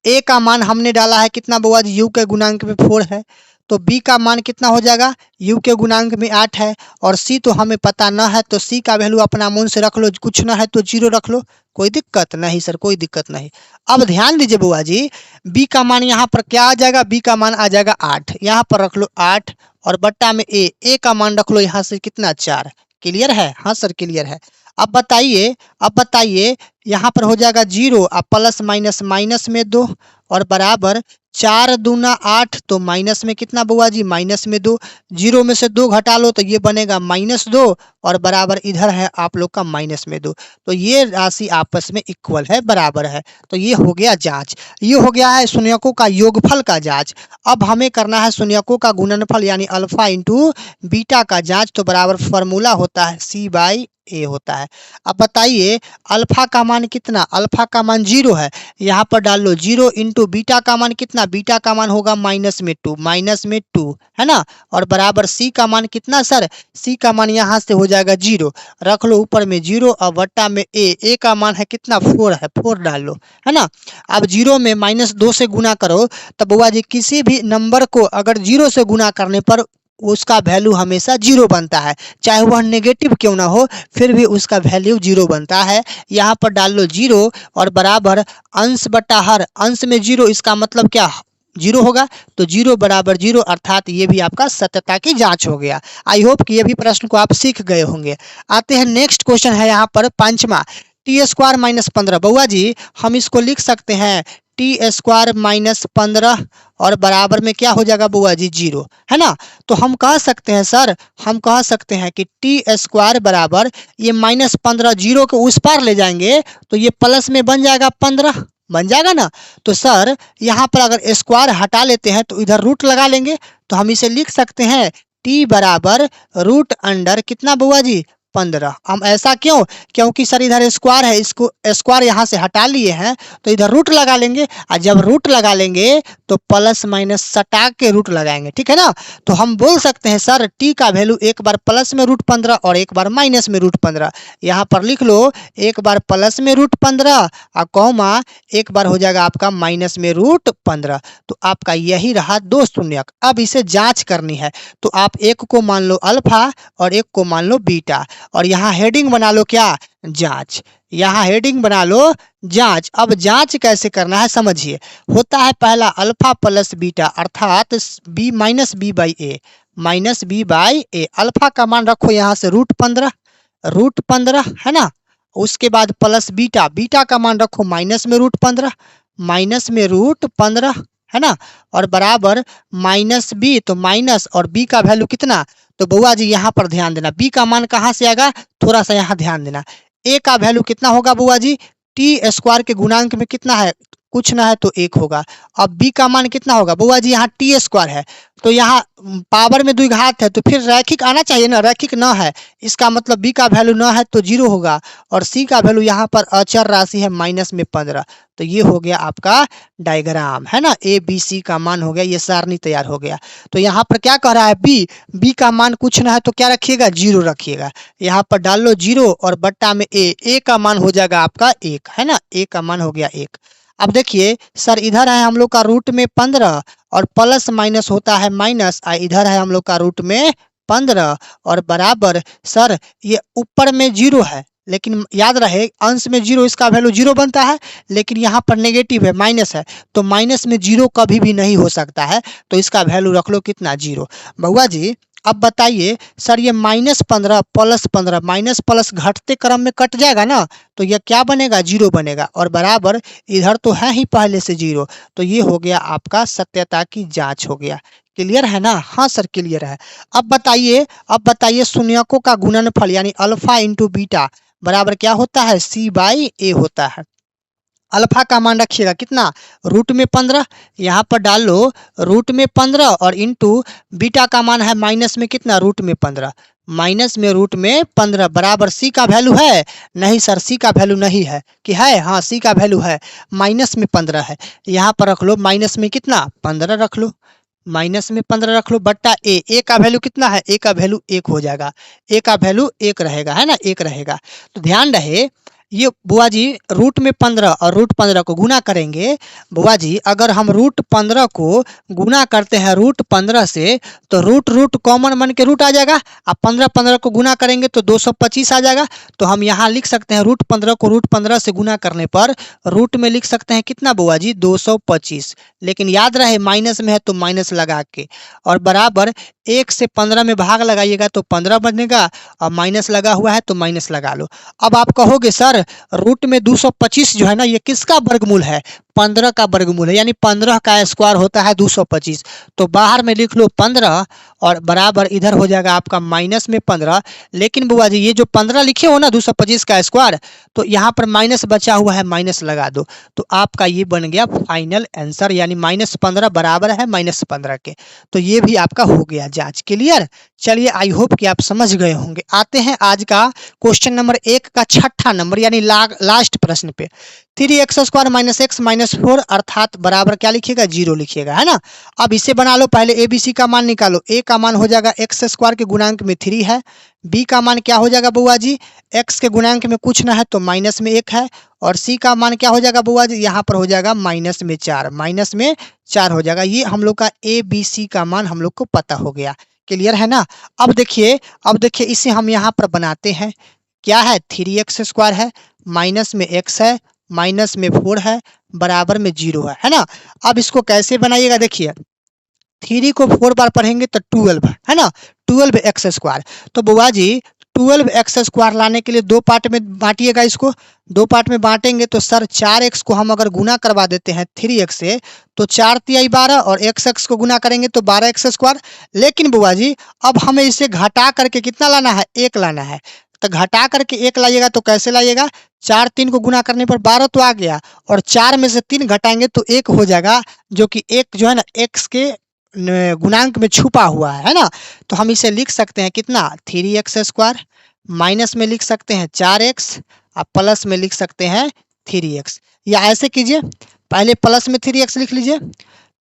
a का मान हमने डाला है कितना बुआ जी u के गुणांक में 4 है तो b का मान कितना हो जाएगा, u के गुणांक में 8 है और c तो हमें पता न है, तो c का वैल्यू अपना मन से रख लो, कुछ ना है तो 0 रख लो, कोई दिक्कत नहीं सर, कोई दिक्कत नहीं। अब ध्यान दीजिए बुआ जी, b का मान यहाँ पर क्या आ जाएगा, b का मान आ जाएगा 8, यहाँ पर रख लो 8 और बट्टा में a का मान रख लो यहाँ से कितना 4। क्लियर है, हाँ सर क्लियर है। अब बताइए यहाँ पर हो जाएगा 0, अब प्लस माइनस माइनस में 2 और बराबर 4 दूना 8, तो माइनस में कितना बुआ जी, माइनस में 2, 0 में से 2 घटा लो तो ये बनेगा -2 और बराबर इधर है आप लोग का -2, तो ये राशि आपस में इक्वल है, बराबर है। तो ये हो गया जांच, ये हो गया है शून्यकों का योगफल का जांच। अब हमें करना है शून्यकों का गुणनफल यानी अल्फा इंटू बीटा का जांच, तो बराबर फॉर्मूला होता है C/A होता है। अब बताइए अल्फा का मान कितना, अल्फा का मान 0 है, यहाँ पर डाल लो 0 इंटू बीटा का मान कितना, बीटा का मान होगा -2 है ना, और बराबर C का मान कितना सर, C का मान यहाँ से हो जाएगा 0, रख लो ऊपर में 0 और बट्टा में A का मान है कितना 4 है, 4 डाल लो, है ना। अब 0 में -2 से गुना करो तो बुआ जी किसी भी नंबर को अगर 0 से गुना करने पर उसका वैल्यू हमेशा 0 बनता है, चाहे वह नेगेटिव क्यों ना हो, फिर भी उसका वैल्यू 0 बनता है। यहाँ पर डाल लो 0 और बराबर अंश बटा हर, अंश में 0 इसका मतलब क्या 0 होगा, तो 0 बराबर 0 अर्थात ये भी आपका सत्यता की जांच हो गया। आई होप कि ये भी प्रश्न को आप सीख गए होंगे। आते हैं नेक्स्ट क्वेश्चन है यहाँ पर 5वां, t² - 15। बउआ जी हम इसको लिख सकते हैं t² - 15 और बराबर में क्या हो जाएगा बुआ जी 0, है ना। तो हम कह सकते हैं सर, हम कह सकते हैं कि t² बराबर ये -15 0 के उस पार ले जाएंगे तो ये प्लस में बन जाएगा 15, बन जाएगा ना। तो सर यहाँ पर अगर स्क्वायर हटा लेते हैं तो इधर रूट लगा लेंगे, तो हम इसे लिख सकते हैं t बराबर √अंडर कितना बुआ जी 15। हम ऐसा क्यों, क्योंकि सर इधर स्क्वायर है, इसको स्क्वायर यहाँ से हटा लिए हैं तो इधर रूट लगा लेंगे, और जब रूट लगा लेंगे तो प्लस माइनस सटा के रूट लगाएंगे, ठीक है ना। तो हम बोल सकते हैं सर t का वैल्यू एक बार प्लस में √15 और एक बार माइनस में √15, यहाँ पर लिख लो एक बार प्लस में √15 और कॉमा एक बार हो जाएगा आपका माइनस में √15। तो आपका यही रहा दो शून्यक। अब इसे जांच करनी है, तो आप एक को मान लो अल्फा और एक को मान लो बीटा, और यहाँ हेडिंग बना लो क्या, जांच, यहाँ हेडिंग बना लो जांच। अब जांच कैसे करना है समझिए, होता है पहला अल्फा प्लस बीटा अर्थात b - b/a, अल्फा का मान रखो यहाँ से √15 है ना, उसके बाद प्लस बीटा, बीटा का मान रखो माइनस में √15 है ना, और बराबर -b, तो माइनस और b का वैल्यू कितना, तो बुआ जी यहाँ पर ध्यान देना b का मान कहाँ से आएगा, थोड़ा सा यहाँ ध्यान देना, a का वैल्यू कितना होगा बुआ जी, t² के गुणांक में कितना है, कुछ ना है तो 1 होगा। अब b का मान कितना होगा बुआ जी, यहाँ t² है तो यहाँ पावर में द्विघात है तो फिर रैखिक आना चाहिए ना, रैखिक न है, इसका मतलब b का वैल्यू न है तो 0 होगा, और c का वैल्यू यहाँ पर अचर राशि है -15। तो ये हो गया आपका डायग्राम, है ना, ABC का मान हो गया, ये सारणी तैयार हो गया। तो यहाँ पर क्या कह रहा है b का मान कुछ ना है तो क्या रखिएगा 0 रखिएगा, यहाँ पर डाल लो 0 और बट्टा में a का मान हो जाएगा आपका 1, है ना, a का मान हो गया 1। अब देखिए सर इधर है हम लोग का रूट में 15 और प्लस माइनस होता है माइनस, इधर है हम लोग का रूट में 15 और बराबर सर ये ऊपर में 0 है, लेकिन याद रहे अंश में 0 इसका वैल्यू 0 बनता है, लेकिन यहाँ पर नेगेटिव है माइनस है तो माइनस में 0 कभी भी नहीं हो सकता है, तो इसका वैल्यू रख लो कितना 0। बउआ जी अब बताइए सर ये -15 प्लस 15 माइनस प्लस घटते क्रम में कट जाएगा ना, तो यह क्या बनेगा 0 बनेगा, और बराबर इधर तो है ही पहले से 0, तो ये हो गया आपका सत्यता की जांच हो गया। क्लियर है ना, हाँ सर क्लियर है। अब बताइए शून्यकों का गुणनफल यानी अल्फा इंटू बीटा बराबर क्या होता है, C/A होता है। अल्फा का मान रखिएगा कितना रूट में 15, यहाँ पर डाल लो रूट में 15 और इंटू बीटा का मान है माइनस में कितना रूट में 15, माइनस में रूट में 15 बराबर C का वैल्यू है, नहीं सर C का वैल्यू नहीं है कि है, हाँ C का वैल्यू है, माइनस में 15 है, यहाँ पर रख लो माइनस में कितना 15 रख लो, माइनस में 15 रख लो बट्टा a का वैल्यू कितना है, a का वैल्यू 1 हो जाएगा, a का वैल्यू 1 रहेगा, है ना 1 रहेगा। तो ध्यान रहे ये बुआ जी रूट में 15 और रूट 15 को गुना करेंगे। बुआ जी अगर हम रूट 15 को गुना करते हैं रूट 15 से तो रूट रूट कॉमन बन के रूट आ जाएगा। अब 15 15 को गुना करेंगे तो 225 आ जाएगा। तो हम यहाँ लिख सकते हैं रूट 15 को रूट 15 से गुना करने पर रूट में लिख सकते हैं कितना बुआ जी 225। लेकिन याद रहे माइनस में है तो माइनस लगा के, और बराबर 1 से 15 में भाग लगाइएगा तो 15 बनेगा, और माइनस लगा हुआ है तो माइनस लगा लो। अब आप कहोगे सर रूट में 225 जो है ना ये किसका वर्गमूल है? 15 का वर्गमूल है, यानी 15 का स्क्वायर होता है 225। तो बाहर में लिख लो 15 और बराबर इधर हो जाएगा आपका माइनस में 15। लेकिन बुआ जी ये जो 15 लिखे हो ना 225 का स्क्वायर, तो यहाँ पर माइनस बचा हुआ है, माइनस लगा दो। तो आपका ये बन गया फाइनल आंसर, यानी -15 बराबर है -15 के। तो ये भी आपका हो गया जांच। क्लियर? चलिए आई होप कि आप समझ गए होंगे। आते हैं आज का क्वेश्चन नंबर 1 का छठा नंबर यानी लास्ट प्रश्न पे। 3x² - x - 4 अर्थात बराबर क्या लिखिएगा 0 लिखिएगा, है ना। अब इसे बना लो, पहले ए बी सी का मान निकालो। ए का मान हो जाएगा x² के गुणांक में 3 है। बी का मान क्या हो जाएगा बुआ जी, x के गुणांक में कुछ ना है तो माइनस में 1 है। और सी का मान क्या हो जाएगा बुआ जी, यहाँ पर हो जाएगा माइनस में 4 हो जाएगा। ये हम लोग का ए बी सी का मान हम लोग को पता हो गया। क्लियर है ना। अब देखिए इसे हम यहाँ पर बनाते हैं। क्या है 3x² है, माइनस में x है, माइनस में 4 है, बराबर में 0 है ना। अब इसको कैसे बनाइएगा, देखिए 3 को 4 बार पढ़ेंगे तो 12 है ना, 12x²। तो बुआ जी 12x² लाने के लिए दो पार्ट में बांटिएगा इसको। दो पार्ट में बांटेंगे तो सर 4x को हम अगर गुना करवा देते हैं 3x से तो 4 तिहाई 12 और x को गुना करेंगे तो 12x²। लेकिन बुआ जी अब हमें इसे घटा करके कितना लाना है, 1 लाना है। तो घटा करके 1 लाइएगा तो कैसे लाइएगा, 4 3 को गुना करने पर 12 तो आ गया, और 4 में से 3 घटाएंगे तो 1 हो जाएगा, जो कि 1 जो है ना x के गुणांक में छुपा हुआ है ना। तो हम इसे लिख सकते हैं कितना 3x², माइनस में लिख सकते हैं 4x और प्लस में लिख सकते हैं 3x। या ऐसे कीजिए, पहले प्लस में 3x लिख लीजिए,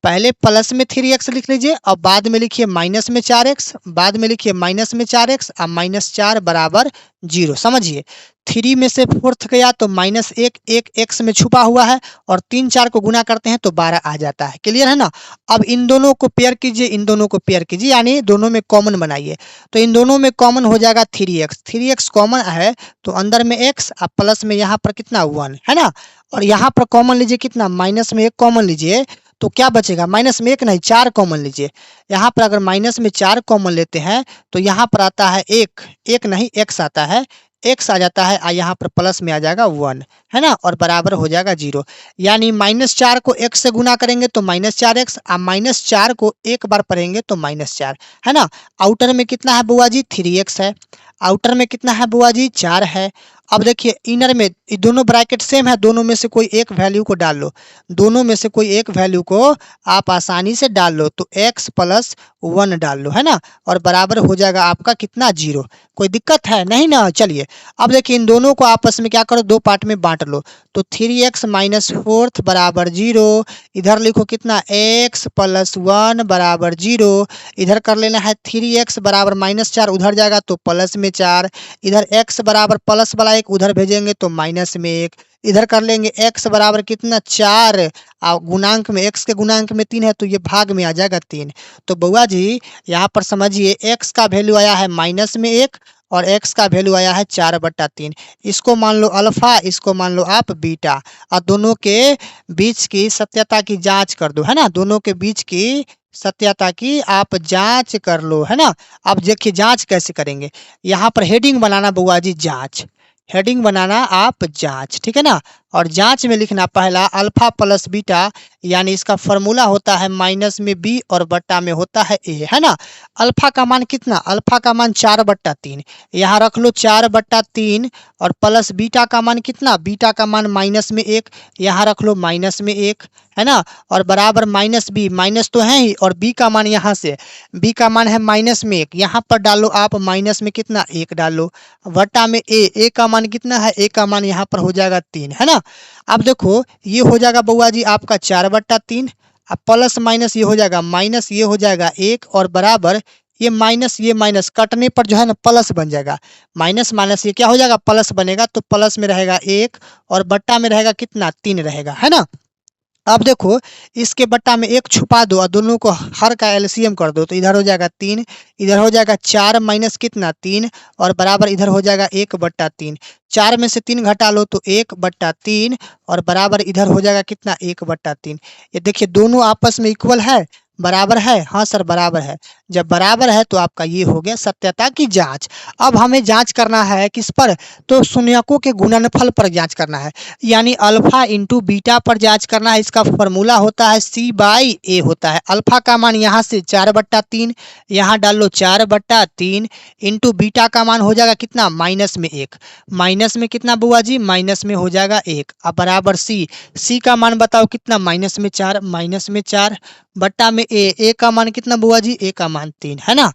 पहले प्लस में 3x लिख लीजिए और बाद में लिखिए माइनस में 4x, बाद में लिखिए माइनस में 4x और -4 बराबर 0। समझिए 3 में से 4 गया तो -1, 1 x में छुपा हुआ है, और 3 4 को गुना करते हैं तो 12 आ जाता है। क्लियर है ना। अब इन दोनों को पेयर कीजिए, इन दोनों को पेयर कीजिए, यानी दोनों में कॉमन बनाइए। तो इन दोनों में कॉमन हो जाएगा 3x कॉमन है तो अंदर में x और प्लस में यहाँ पर कितना 1 है ना। और यहाँ पर कॉमन लीजिए कितना, माइनस में 1 कॉमन लीजिए तो क्या बचेगा, माइनस में 1 नहीं 4 कॉमन लीजिए। यहाँ पर अगर माइनस में 4 कॉमन लेते हैं तो यहाँ पर आता है 1 नहीं x आता है, x आ जाता है, यहाँ पर प्लस में आ जाएगा 1 है ना, और बराबर हो जाएगा 0। यानी -4 को x से गुना करेंगे तो -4x और -4 को एक बार पढ़ेंगे तो -4 है ना। आउटर में कितना है बुआ जी 3x है, आउटर में कितना है बुआ जी 4 है। अब देखिए इनर में दोनों ब्रैकेट सेम है, दोनों में से कोई एक वैल्यू को डाल लो, दोनों में से कोई एक वैल्यू को आप आसानी से डाल लो। तो x + 1 डाल लो है ना, और बराबर हो जाएगा आपका कितना 0। कोई दिक्कत है नहीं ना। चलिए अब देखिए इन दोनों को आपस में क्या करो, दो पार्ट में बांट लो। तो 3x - 4 बराबर 0, इधर लिखो कितना x + 1 बराबर 0। इधर कर लेना है 3x बराबर -4, उधर जाएगा तो प्लस में 4, इधर x बराबर प्लस वाला 1 उधर भेजेंगे तो माइनस में 1, इधर कर लेंगे x बराबर कितना 4 और गुणांक में x के गुणांक में 3 है तो ये भाग में आ जाएगा 3। तो बुआ जी यहाँ पर समझिए x का वैल्यू आया है -1 और x का वैल्यू आया है 4/3। इसको मान लो अल्फा, इसको मान लो आप बीटा, और दोनों के बीच की सत्यता की जांच कर दो है ना, दोनों के बीच की सत्यता की आप जांच कर लो है ना। अब देखिए जांच कैसे करेंगे, यहाँ पर हेडिंग बनाना बुआ जी जांच, हेडिंग बनाना आप जांच, ठीक है ना। और जांच में लिखना पहला अल्फा + बीटा, यानी इसका फॉर्मूला होता है माइनस में b और बट्टा में होता है a है ना। अल्फा का मान कितना, अल्फा का मान 4/3, यहाँ रख लो 4/3, और प्लस बीटा का मान कितना, बीटा का मान माइनस में 1, यहाँ रख लो माइनस में 1 है ना, और बराबर -b, माइनस तो है ही, और b का मान यहाँ से b का मान है माइनस में 1, यहाँ पर डालो आप माइनस में कितना 1 डालो, बट्टा में a का मान कितना है, a का मान यहाँ पर हो जाएगा 3 है ना। अब देखो ये हो जाएगा बुआ जी आपका 4/3, अब प्लस माइनस ये हो जाएगा माइनस, ये हो जाएगा 1, और बराबर ये माइनस कटने पर जो है ना प्लस बन जाएगा। माइनस माइनस ये क्या हो जाएगा, प्लस बनेगा। तो प्लस में रहेगा 1 और बट्टा में रहेगा कितना, 3 रहेगा, है ना। अब देखो इसके बट्टा में 1 छुपा दो और दोनों को हर का एलसीएम कर दो, तो इधर हो जाएगा 3, इधर हो जाएगा 4 माइनस कितना 3 और बराबर इधर हो जाएगा 1/3। 4 में से 3 घटा लो तो 1/3 और बराबर इधर हो जाएगा कितना 1/3। ये देखिए दोनों आपस में इक्वल है, बराबर है। हाँ सर बराबर है। जब बराबर है तो आपका ये हो गया सत्यता की जांच। अब हमें जांच करना है किस पर, तो शून्यकों के गुणनफल पर जांच करना है, यानी अल्फा इंटू बीटा पर जांच करना है। इसका फॉर्मूला होता है C/A होता है। अल्फा का मान यहाँ से 4/3, यहाँ डाल लो 4/3 इंटू बीटा का मान हो जाएगा कितना माइनस में 1। माइनस में कितना बुआ जी, माइनस में हो जाएगा 1। अब बराबर C का मान बताओ कितना, माइनस में 4, माइनस में 4 बट्टा में A का मान कितना बुआ जी, A का मान 3, है ना।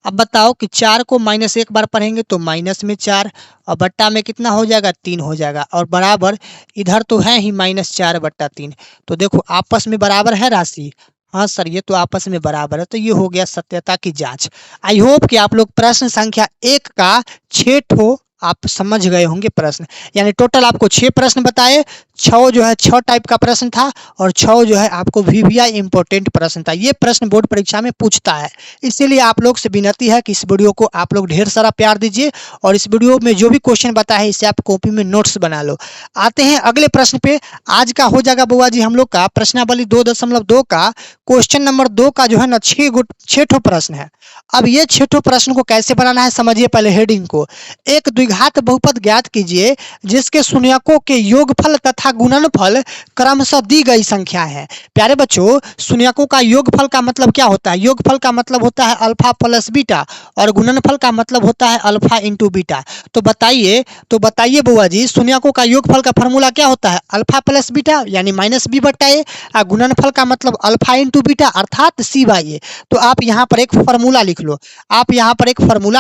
अब बताओ कि 4 को माइनस 1 बार पढ़ेंगे तो माइनस में 4 और बट्टा में कितना हो जाएगा 3 हो जाएगा और बराबर इधर तो है ही -4/3। तो देखो आपस में बराबर है राशि। हाँ सर ये तो आपस में बराबर है। तो ये हो गया सत्यता की जांच। आई होप कि आप लोग प्रश्न संख्या 1 का 6 ठो आप समझ गए होंगे प्रश्न, यानी टोटल आपको 6 प्रश्न बताए। 6 जो है 6 टाइप का प्रश्न था और 6 जो है आपको VVI इंपॉर्टेंट प्रश्न था। ये प्रश्न बोर्ड परीक्षा में पूछता है, इसीलिए आप लोग से विनती है कि इस वीडियो को आप लोग ढेर सारा प्यार दीजिए और इस वीडियो में जो भी क्वेश्चन बताया है इसे आप कॉपी में नोट्स बना लो। आते हैं अगले प्रश्न पे। आज का हो जाएगा बुआ जी हम लोग का प्रश्नावली 2.2 का क्वेश्चन नंबर 2 का जो है ना 6 ठो प्रश्न है। अब ये 6 ठो प्रश्न को कैसे बनाना है समझिए पहले हेडिंग को। एक द्विघात बहुपद ज्ञात कीजिए जिसके शून्यकों के योगफल तथा गुणनफल क्रमशः दी गई संख्या है। प्यारे बच्चों शून्यकों का योगफल का मतलब क्या होता है, योगफल का मतलब होता है अल्फा प्लस बीटा और गुणनफल का मतलब होता है अल्फा इंटू बीटा। तो बताइए बुआ जी शून्यकों का योगफल का फॉर्मूला क्या होता है, अल्फा प्लस बीटा यानी -b/a और गुणनफल का मतलब अल्फा इंटू बीटा अर्थात C/A। तो आप यहाँ पर एक फॉर्मूला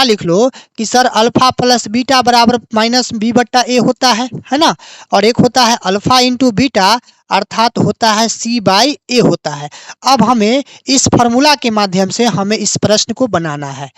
लिख लो, कि सर अल्फा प्लस बीटा बराबर -b/a होता है ना, और एक होता है अल्फा इंटू बीटा अर्थात होता है C/A होता है। अब हमें इस फॉर्मूला के माध्यम से हमें इस प्रश्न को बनाना है,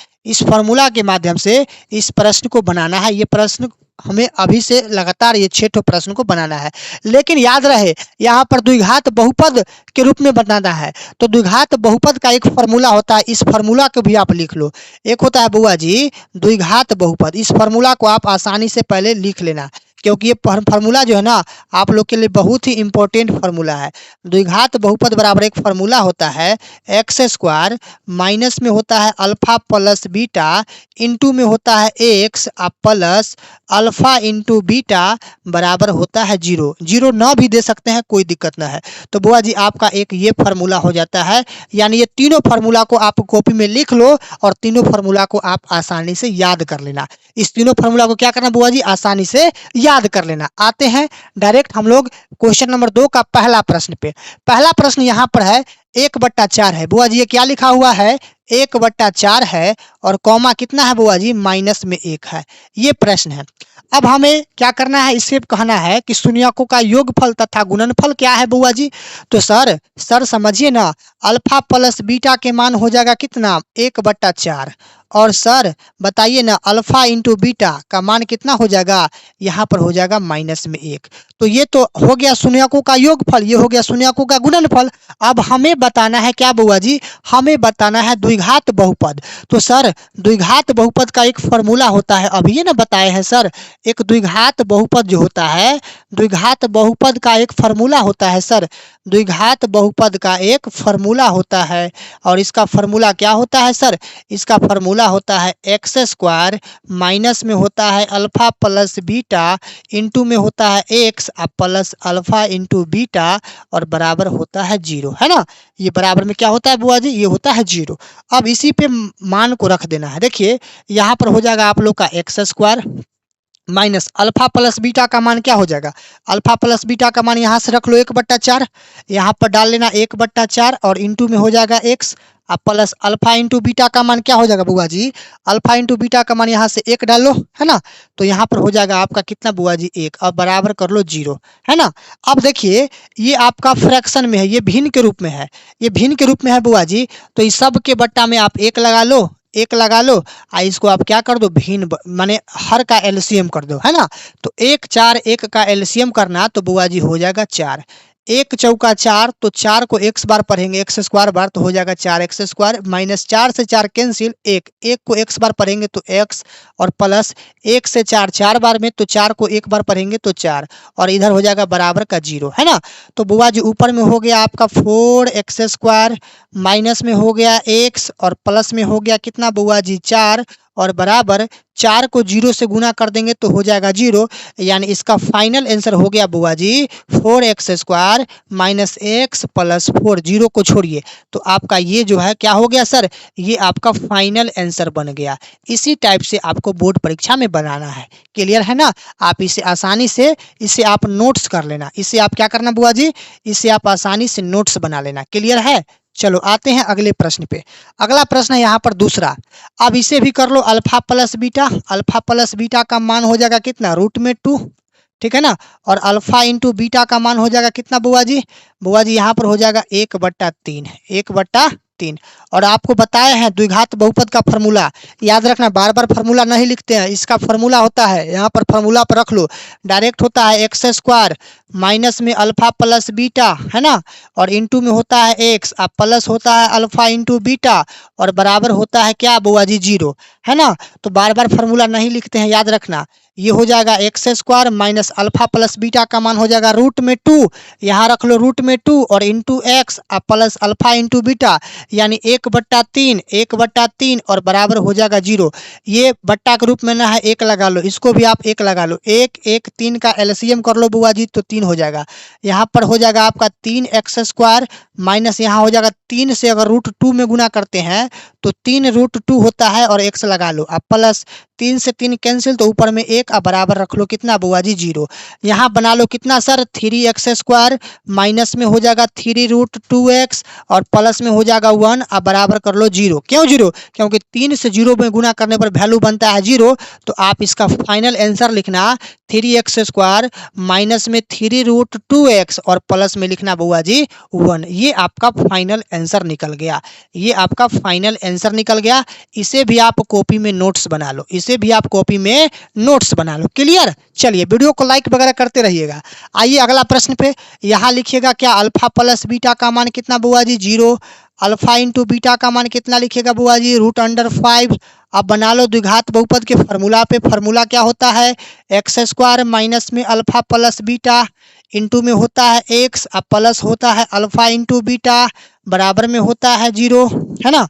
ये प्रश्न हमें अभी से लगातार ये 6 ठो प्रश्न को बनाना है। लेकिन याद रहे यहाँ पर द्विघात बहुपद के रूप में बनाना है, तो द्विघात बहुपद का एक फॉर्मूला होता है, इस फॉर्मूला को भी आप लिख लो। एक होता है बुआ जी द्विघात बहुपद, इस फॉर्मूला को आप आसानी से पहले लिख लेना क्योंकि ये फार्मूला जो है ना आप लोग के लिए बहुत ही इंपॉर्टेंट फार्मूला है। द्विघात बहुपद बराबर एक फार्मूला होता है x² माइनस में होता है अल्फा प्लस बीटा इंटू में होता है x plus alpha into beta बराबर होता है 0। 0 ना भी दे सकते हैं, कोई दिक्कत ना है। तो बुआ जी आपका एक ये फार्मूला हो जाता है, यानी ये तीनों फार्मूला को आप कॉपी में लिख लो और तीनों फार्मूला को आप आसानी से याद कर लेना। इस तीनों फार्मूला को क्या करना बुआ जी, आसानी से याद कर लेना। आते हैं डायरेक्ट हम लोग क्वेश्चन नंबर 2 का पहला प्रश्न पे। पहला प्रश्न यहाँ पर है 1/4 है। बुआ जी ये क्या लिखा हुआ है, 1/4 है और कॉमा कितना है बुआ जी, -1 है। ये प्रश्न है। अब हमें क्या करना है, इसे कहना है कि शून्यकों का योगफल तथा गुणनफल क्या है बुआ जी। तो सर समझिए ना, अल्फा प्लस बीटा के मान हो जाएगा कितना 1/4 और सर बताइए ना अल्फा इंटू बीटा का मान कितना हो जाएगा, यहाँ पर हो जाएगा -1। तो ये तो हो गया शून्यकों का योगफल, ये हो गया शून्यकों का गुणनफल। अब हमें बताना है क्या बुआ जी, हमें बताना है द्विघात बहुपद। तो सर द्विघात बहुपद का एक फॉर्मूला होता है, अभी ये ना बताए हैं सर, एक द्विघात बहुपद जो होता है, द्विघात बहुपद का एक फॉर्मूला होता है सर, द्विघात बहुपद का एक फॉर्मूला होता है और इसका फॉर्मूला क्या होता है सर, इसका फॉर्मूला होता है x² माइनस में होता है अल्फा प्लस बीटा इंटू में होता है x plus alpha into beta और बराबर होता है 0, है ना। ये बराबर में क्या होता है बुआ जी, ये होता है 0। अब इसी पे मान को रख देना है। देखिए यहाँ पर हो जाएगा आप लोग का x² minus alpha plus beta का मान क्या हो जाएगा, अल्फा प्लस बीटा का मान यहाँ से रख लो 1/4, यहाँ पर डाल लेना 1/4 और इंटू में हो जाएगा x plus alpha into beta का मान क्या हो जाएगा बुआ जी, अल्फा इंटू बीटा का मान यहाँ से 1 डाल लो, है ना। तो यहाँ पर हो जाएगा आपका कितना बुआ जी 1 और बराबर कर लो 0, है ना। अब देखिए ये आपका फ्रैक्शन में है, ये भिन्न के रूप में है, ये भिन्न के रूप में है बुआ जी। तो इस सब के बट्टा में आप 1 लगा लो, 1 लगा लो, इसको आप क्या कर दो, भिन्न माने हर का एलसीएम कर दो, है ना। तो 1 4 1 का एलसीएम करना तो बुआ जी हो जाएगा 4। 1 चौका 4, तो 4 को x बार पढ़ेंगे, x स्क्वायर बार, तो हो जाएगा 4x स्क्वायर माइनस 4 से 4 कैंसिल, 1 को x बार पढ़ेंगे तो x, और प्लस 1 से 4 4 बार में, तो 4 को 1 बार पढ़ेंगे तो 4, और इधर हो जाएगा बराबर का 0, है ना। तो बुआ जी ऊपर में हो गया आपका 4x स्क्वायर, माइनस में हो गया x, और प्लस में हो गया कितना बुआ जी 4, और बराबर 4 को 0 से गुना कर देंगे तो हो जाएगा 0, यानी इसका फाइनल आंसर हो गया बुआ जी 4x square minus x plus 4, 0 को छोड़िए, तो आपका ये जो है क्या हो गया सर, ये आपका फाइनल आंसर बन गया। इसी टाइप से आपको बोर्ड परीक्षा में बनाना है, क्लियर है ना। आप इसे आसानी से इसे आप नोट्स कर लेना, इसे आप क्या करना बुआ जी, इसे आप आसानी से नोट्स बना लेना, क्लियर है। चलो आते हैं अगले प्रश्न पे। अगला प्रश्न है यहाँ पर दूसरा। अब इसे भी कर लो alpha plus beta. Alpha plus beta का मान हो जाएगा कितना, √2, ठीक है ना। और अल्फा इंटू बीटा का मान हो जाएगा कितना बुआ जी, यहाँ पर हो जाएगा 1/3, 1/3। और आपको बताया है द्विघात बहुपद का फॉर्मूला, याद रखना, बार बार फॉर्मूला नहीं लिखते हैं, इसका फॉर्मूला होता है, यहाँ पर फॉर्मूला पर रख लो, डायरेक्ट होता है x स्क्वायर माइनस में अल्फा प्लस बीटा, है ना, और इंटू में होता है x, अब प्लस होता है अल्फा इंटू बीटा, और बराबर होता है क्या बुआ जी 0, है ना। तो बार बार फॉर्मूला नहीं लिखते हैं, याद रखना। ये हो जाएगा x square minus alpha plus beta का मान हो जाएगा √2, यहाँ रख लो √2, और into x plus alpha into beta, यानी 1/3 और बराबर हो जाएगा 0। ये बट्टा के रूप में ना है, 1 लगा लो, इसको भी आप 1 लगा लो, 1 1 3 का एलसीएम कर लो बुआ जी तो 3 हो जाएगा। यहाँ पर हो जाएगा आपका 3x स्क्वायर माइनस यहाँ हो जाएगा 3 से अगर √2 में गुना करते हैं तो 3√2 होता है, और x लगा लो, अब प्लस 3 से 3 कैंसिल, तो ऊपर में 1 बराबर रख लो कितना बुआ जी 0। यहाँ बना लो कितना सर, 3x स्क्वायर माइनस में हो जाएगा 3√2x, और प्लस में हो जाएगा 1, अब बराबर कर लो 0। क्यों 0, क्योंकि 3 से 0 में गुना करने पर वैल्यू बनता है 0। तो आप इसका फाइनल आंसर लिखना 3x स्क्वायर माइनस में 3√2x, और प्लस में लिखना बुआ जी 1। ये आपका फाइनल आंसर निकल गया, ये आपका फाइनल आंसर निकल गया। इसे भी आप कॉपी में नोट्स बना लो, इसे भी आप कॉपी में नोट्स बना लो, क्लियर। चलिए वीडियो को लाइक वगैरह करते रहिएगा। आइए अगला प्रश्न पे, यहाँ लिखिएगा क्या, अल्फा प्लस बीटा का मान कितना बुआ जी 0, अल्फा इंटू बीटा का मान कितना लिखिएगा बुआ जी √5। अब बना लो द्विघात बहुपद के फॉर्मूला पे, फॉर्मूला क्या होता है, x स्क्वायर माइनस में अल्फा प्लस बीटा इंटू में होता है x, अब प्लस होता है अल्फा इंटू बीटा, बराबर में होता है 0, है ना।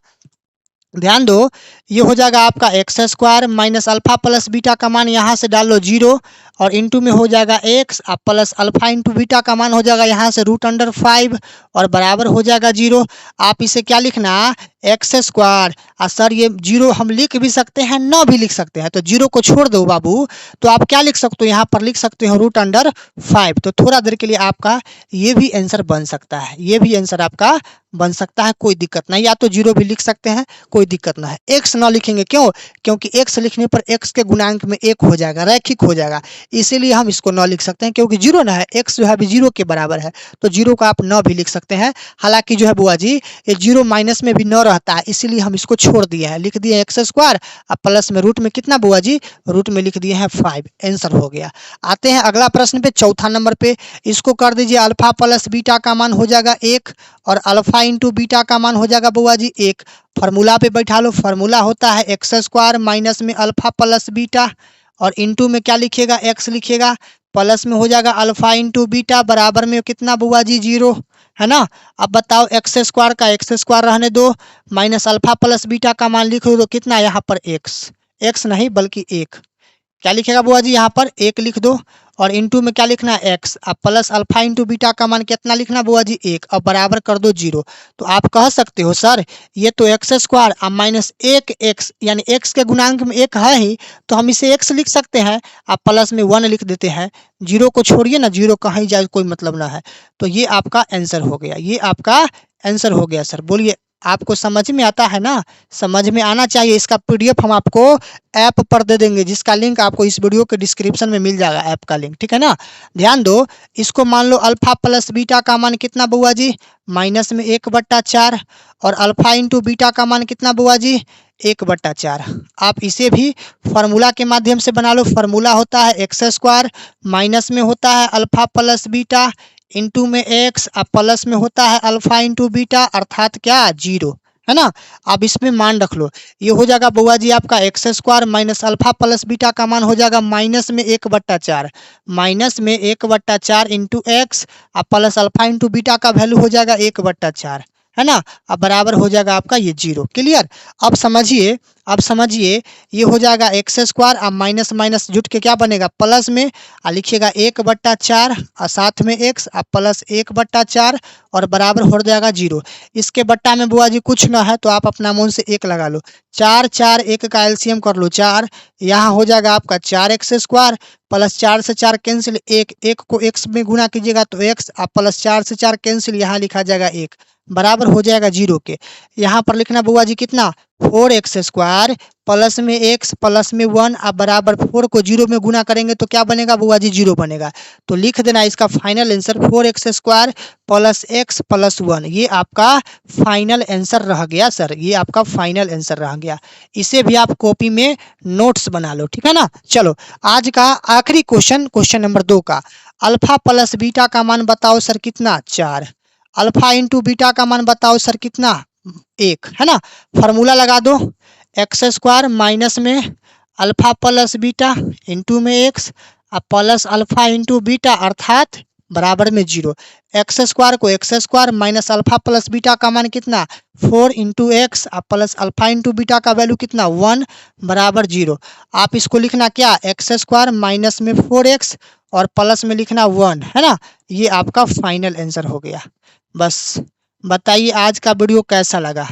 ध्यान दो, ये हो जाएगा आपका x square minus alpha plus beta का मान यहाँ से डाल लो 0, और इंटू में हो जाएगा x, अब प्लस अल्फा इंटू बीटा का मान हो जाएगा यहाँ से √5, और बराबर हो जाएगा 0। आप इसे क्या लिखना, x स्क्वायर, सर ये 0 हम लिख भी सकते हैं, ना भी लिख सकते हैं, तो 0 को छोड़ दो बाबू, तो आप क्या लिख सकते हो, यहाँ पर लिख सकते हो √5। तो थोड़ा देर के लिए आपका ये भी आंसर बन सकता है, ये भी आंसर आपका बन सकता है, कोई दिक्कत नहीं, या तो 0 भी लिख सकते हैं, कोई दिक्कत ना है। x ना लिखेंगे क्यों, क्योंकि x लिखने पर x के गुणांक में 1 हो जाएगा, रैखिक हो जाएगा, इसीलिए हम इसको ना लिख सकते हैं, क्योंकि 0 ना है, x जो है अभी 0 के बराबर है, तो 0 को आप ना भी लिख सकते हैं। हालांकि जो है बुआ जी ये 0 माइनस में भी न रहता है, इसीलिए हम इसको छोड़ दिए हैं, लिख दिए x स्क्वायर, अब प्लस में रूट में कितना बुआ जी, रूट में लिख दिए हैं 5, आंसर हो गया। आते हैं अगला प्रश्न पे, चौथा नंबर पे, इसको कर दीजिए अल्फा प्लस बीटा का मान हो जाएगा 1, और अल्फा इंटू बीटा का मान हो जाएगा बुआ जी 1। फार्मूला पे बैठा लो, फार्मूला होता है x स्क्वायर माइनस में अल्फा प्लस बीटा, और इंटू में क्या लिखिएगा, x लिखिएगा, प्लस में हो जाएगा अल्फा इंटू बीटा, बराबर में कितना बुआ जी 0, है ना। अब बताओ x स्क्वायर का x स्क्वायर रहने दो, माइनस अल्फा प्लस बीटा का मान लिख दो कितना, यहाँ पर x नहीं बल्कि 1, क्या लिखेगा बुआ जी, यहाँ पर 1 लिख दो, और इंटू में क्या लिखना है x, अब प्लस अल्फा इंटू बीटा का मान कितना लिखना बुआ जी 1, अब बराबर कर दो 0। तो आप कह सकते हो सर ये तो x स्क्वायर अब माइनस 1x, यानी x के गुणांक में 1 है ही, तो हम इसे x लिख सकते हैं, आप प्लस में 1 लिख देते हैं, 0 को छोड़िए ना, 0 कहीं जाए कोई मतलब ना है। तो ये आपका आंसर हो गया, ये आपका आंसर हो गया सर। बोलिए आपको समझ में आता है ना, समझ में आना चाहिए। इसका PDF हम आपको ऐप पर दे देंगे, जिसका लिंक आपको इस वीडियो के डिस्क्रिप्शन में मिल जाएगा, ऐप का लिंक, ठीक है ना। ध्यान दो, इसको मान लो अल्फा प्लस बीटा का मान कितना बुआ जी, माइनस में 1/4, और अल्फा इंटू बीटा का मान कितना बुआ जी, 1/4। आप इसे भी फॉर्मूला के माध्यम से बना लो। फॉर्मूला होता है एक्स स्क्वायर, माइनस में होता है अल्फा प्लस बीटा, इंटू में एक्स, अब प्लस में होता है अल्फा इंटू बीटा, अर्थात क्या 0, है ना। अब इसमें मान रख लो, ये हो जाएगा बुआ जी आपका x square minus alpha plus beta का मान हो जाएगा माइनस में 1/4, माइनस में 1/4 इंटू एक्स, अब प्लस अल्फा इंटू बीटा का वैल्यू हो जाएगा 1/4, है ना। अब बराबर हो जाएगा आपका ये 0। क्लियर। अब समझिए ये हो जाएगा एक्स स्क्वायर, अब माइनस माइनस जुट के क्या बनेगा प्लस में, लिखिएगा 1/4 और साथ में एक्स, अब प्लस 1/4 और बराबर हो जाएगा 0। इसके बट्टा में बुआ जी कुछ ना है तो आप अपना मन से 1 लगा लो। 4 4 1 का एलसीएम कर लो 4, यहाँ हो जाएगा आपका 4x स्क्वायर, प्लस 4 से 4 कैंसिल, 1 को x में गुना कीजिएगा तो x, अब प्लस 4 से 4 कैंसिल, यहाँ लिखा जाएगा 1, बराबर हो जाएगा 0 के। यहाँ पर लिखना बुआ जी कितना 4x स्क्वायर प्लस में x प्लस में 1, अब बराबर 4 को 0 में गुना करेंगे तो क्या बनेगा बुआ जी 0 बनेगा। तो लिख देना इसका final answer 4x square plus x plus 1, ये आपका फाइनल आंसर रह गया सर, ये आपका फाइनल आंसर रह गया। इसे भी आप कॉपी में नोट्स बना लो, ठीक है ना। चलो आज का आखिरी क्वेश्चन नंबर 2 का, अल्फा प्लस बीटा का मान बताओ सर कितना 4, अल्फा इंटू बीटा का मान बताओ सर कितना 1, है ना। फॉर्मूला लगा दो, एक्स स्क्वायर माइनस में अल्फा प्लस बीटा इंटू में एक्स, अब प्लस अल्फा इंटू बीटा अर्थात बराबर में 0। एक्स स्क्वायर को x square minus alpha plus beta का मान कितना 4 इंटू एक्स, अब प्लस अल्फा इंटू बीटा का वैल्यू कितना 1 बराबर 0। आप इसको लिखना क्या एक्स स्क्वायर माइनस में 4x और प्लस में लिखना 1, है ना। ये आपका फाइनल आंसर हो गया। बस बताइए आज का वीडियो कैसा लगा।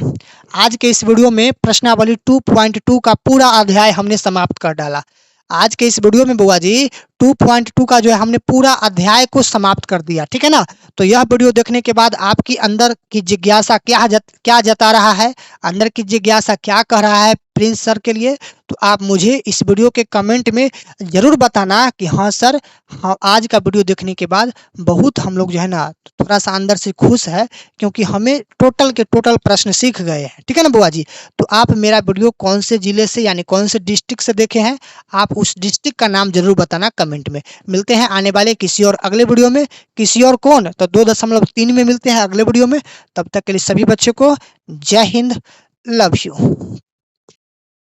आज के इस वीडियो में प्रश्नावली 2.2 का पूरा अध्याय हमने समाप्त कर डाला। आज के इस वीडियो में बुआ जी 2.2 का जो है हमने पूरा अध्याय को समाप्त कर दिया, ठीक है ना। तो यह वीडियो देखने के बाद आपकी अंदर की जिज्ञासा क्या जता रहा है, अंदर की जिज्ञासा क्या कह रहा है प्रिंस सर के लिए, तो आप मुझे इस वीडियो के कमेंट में ज़रूर बताना कि हाँ सर, हाँ आज का वीडियो देखने के बाद बहुत हम लोग जो है ना थोड़ा सा अंदर से खुश है, क्योंकि हमें टोटल के टोटल प्रश्न सीख गए हैं, ठीक है ना बुआ जी। तो आप मेरा वीडियो कौन से जिले से यानी कौन से डिस्ट्रिक्ट से देखे हैं, आप उस डिस्ट्रिक्ट का नाम जरूर बताना कमेंट में। मिलते हैं आने वाले किसी और अगले वीडियो में, किसी और कौन तो 2.3 में मिलते हैं अगले वीडियो में। तब तक के लिए सभी बच्चों को जय हिंद, लव यू।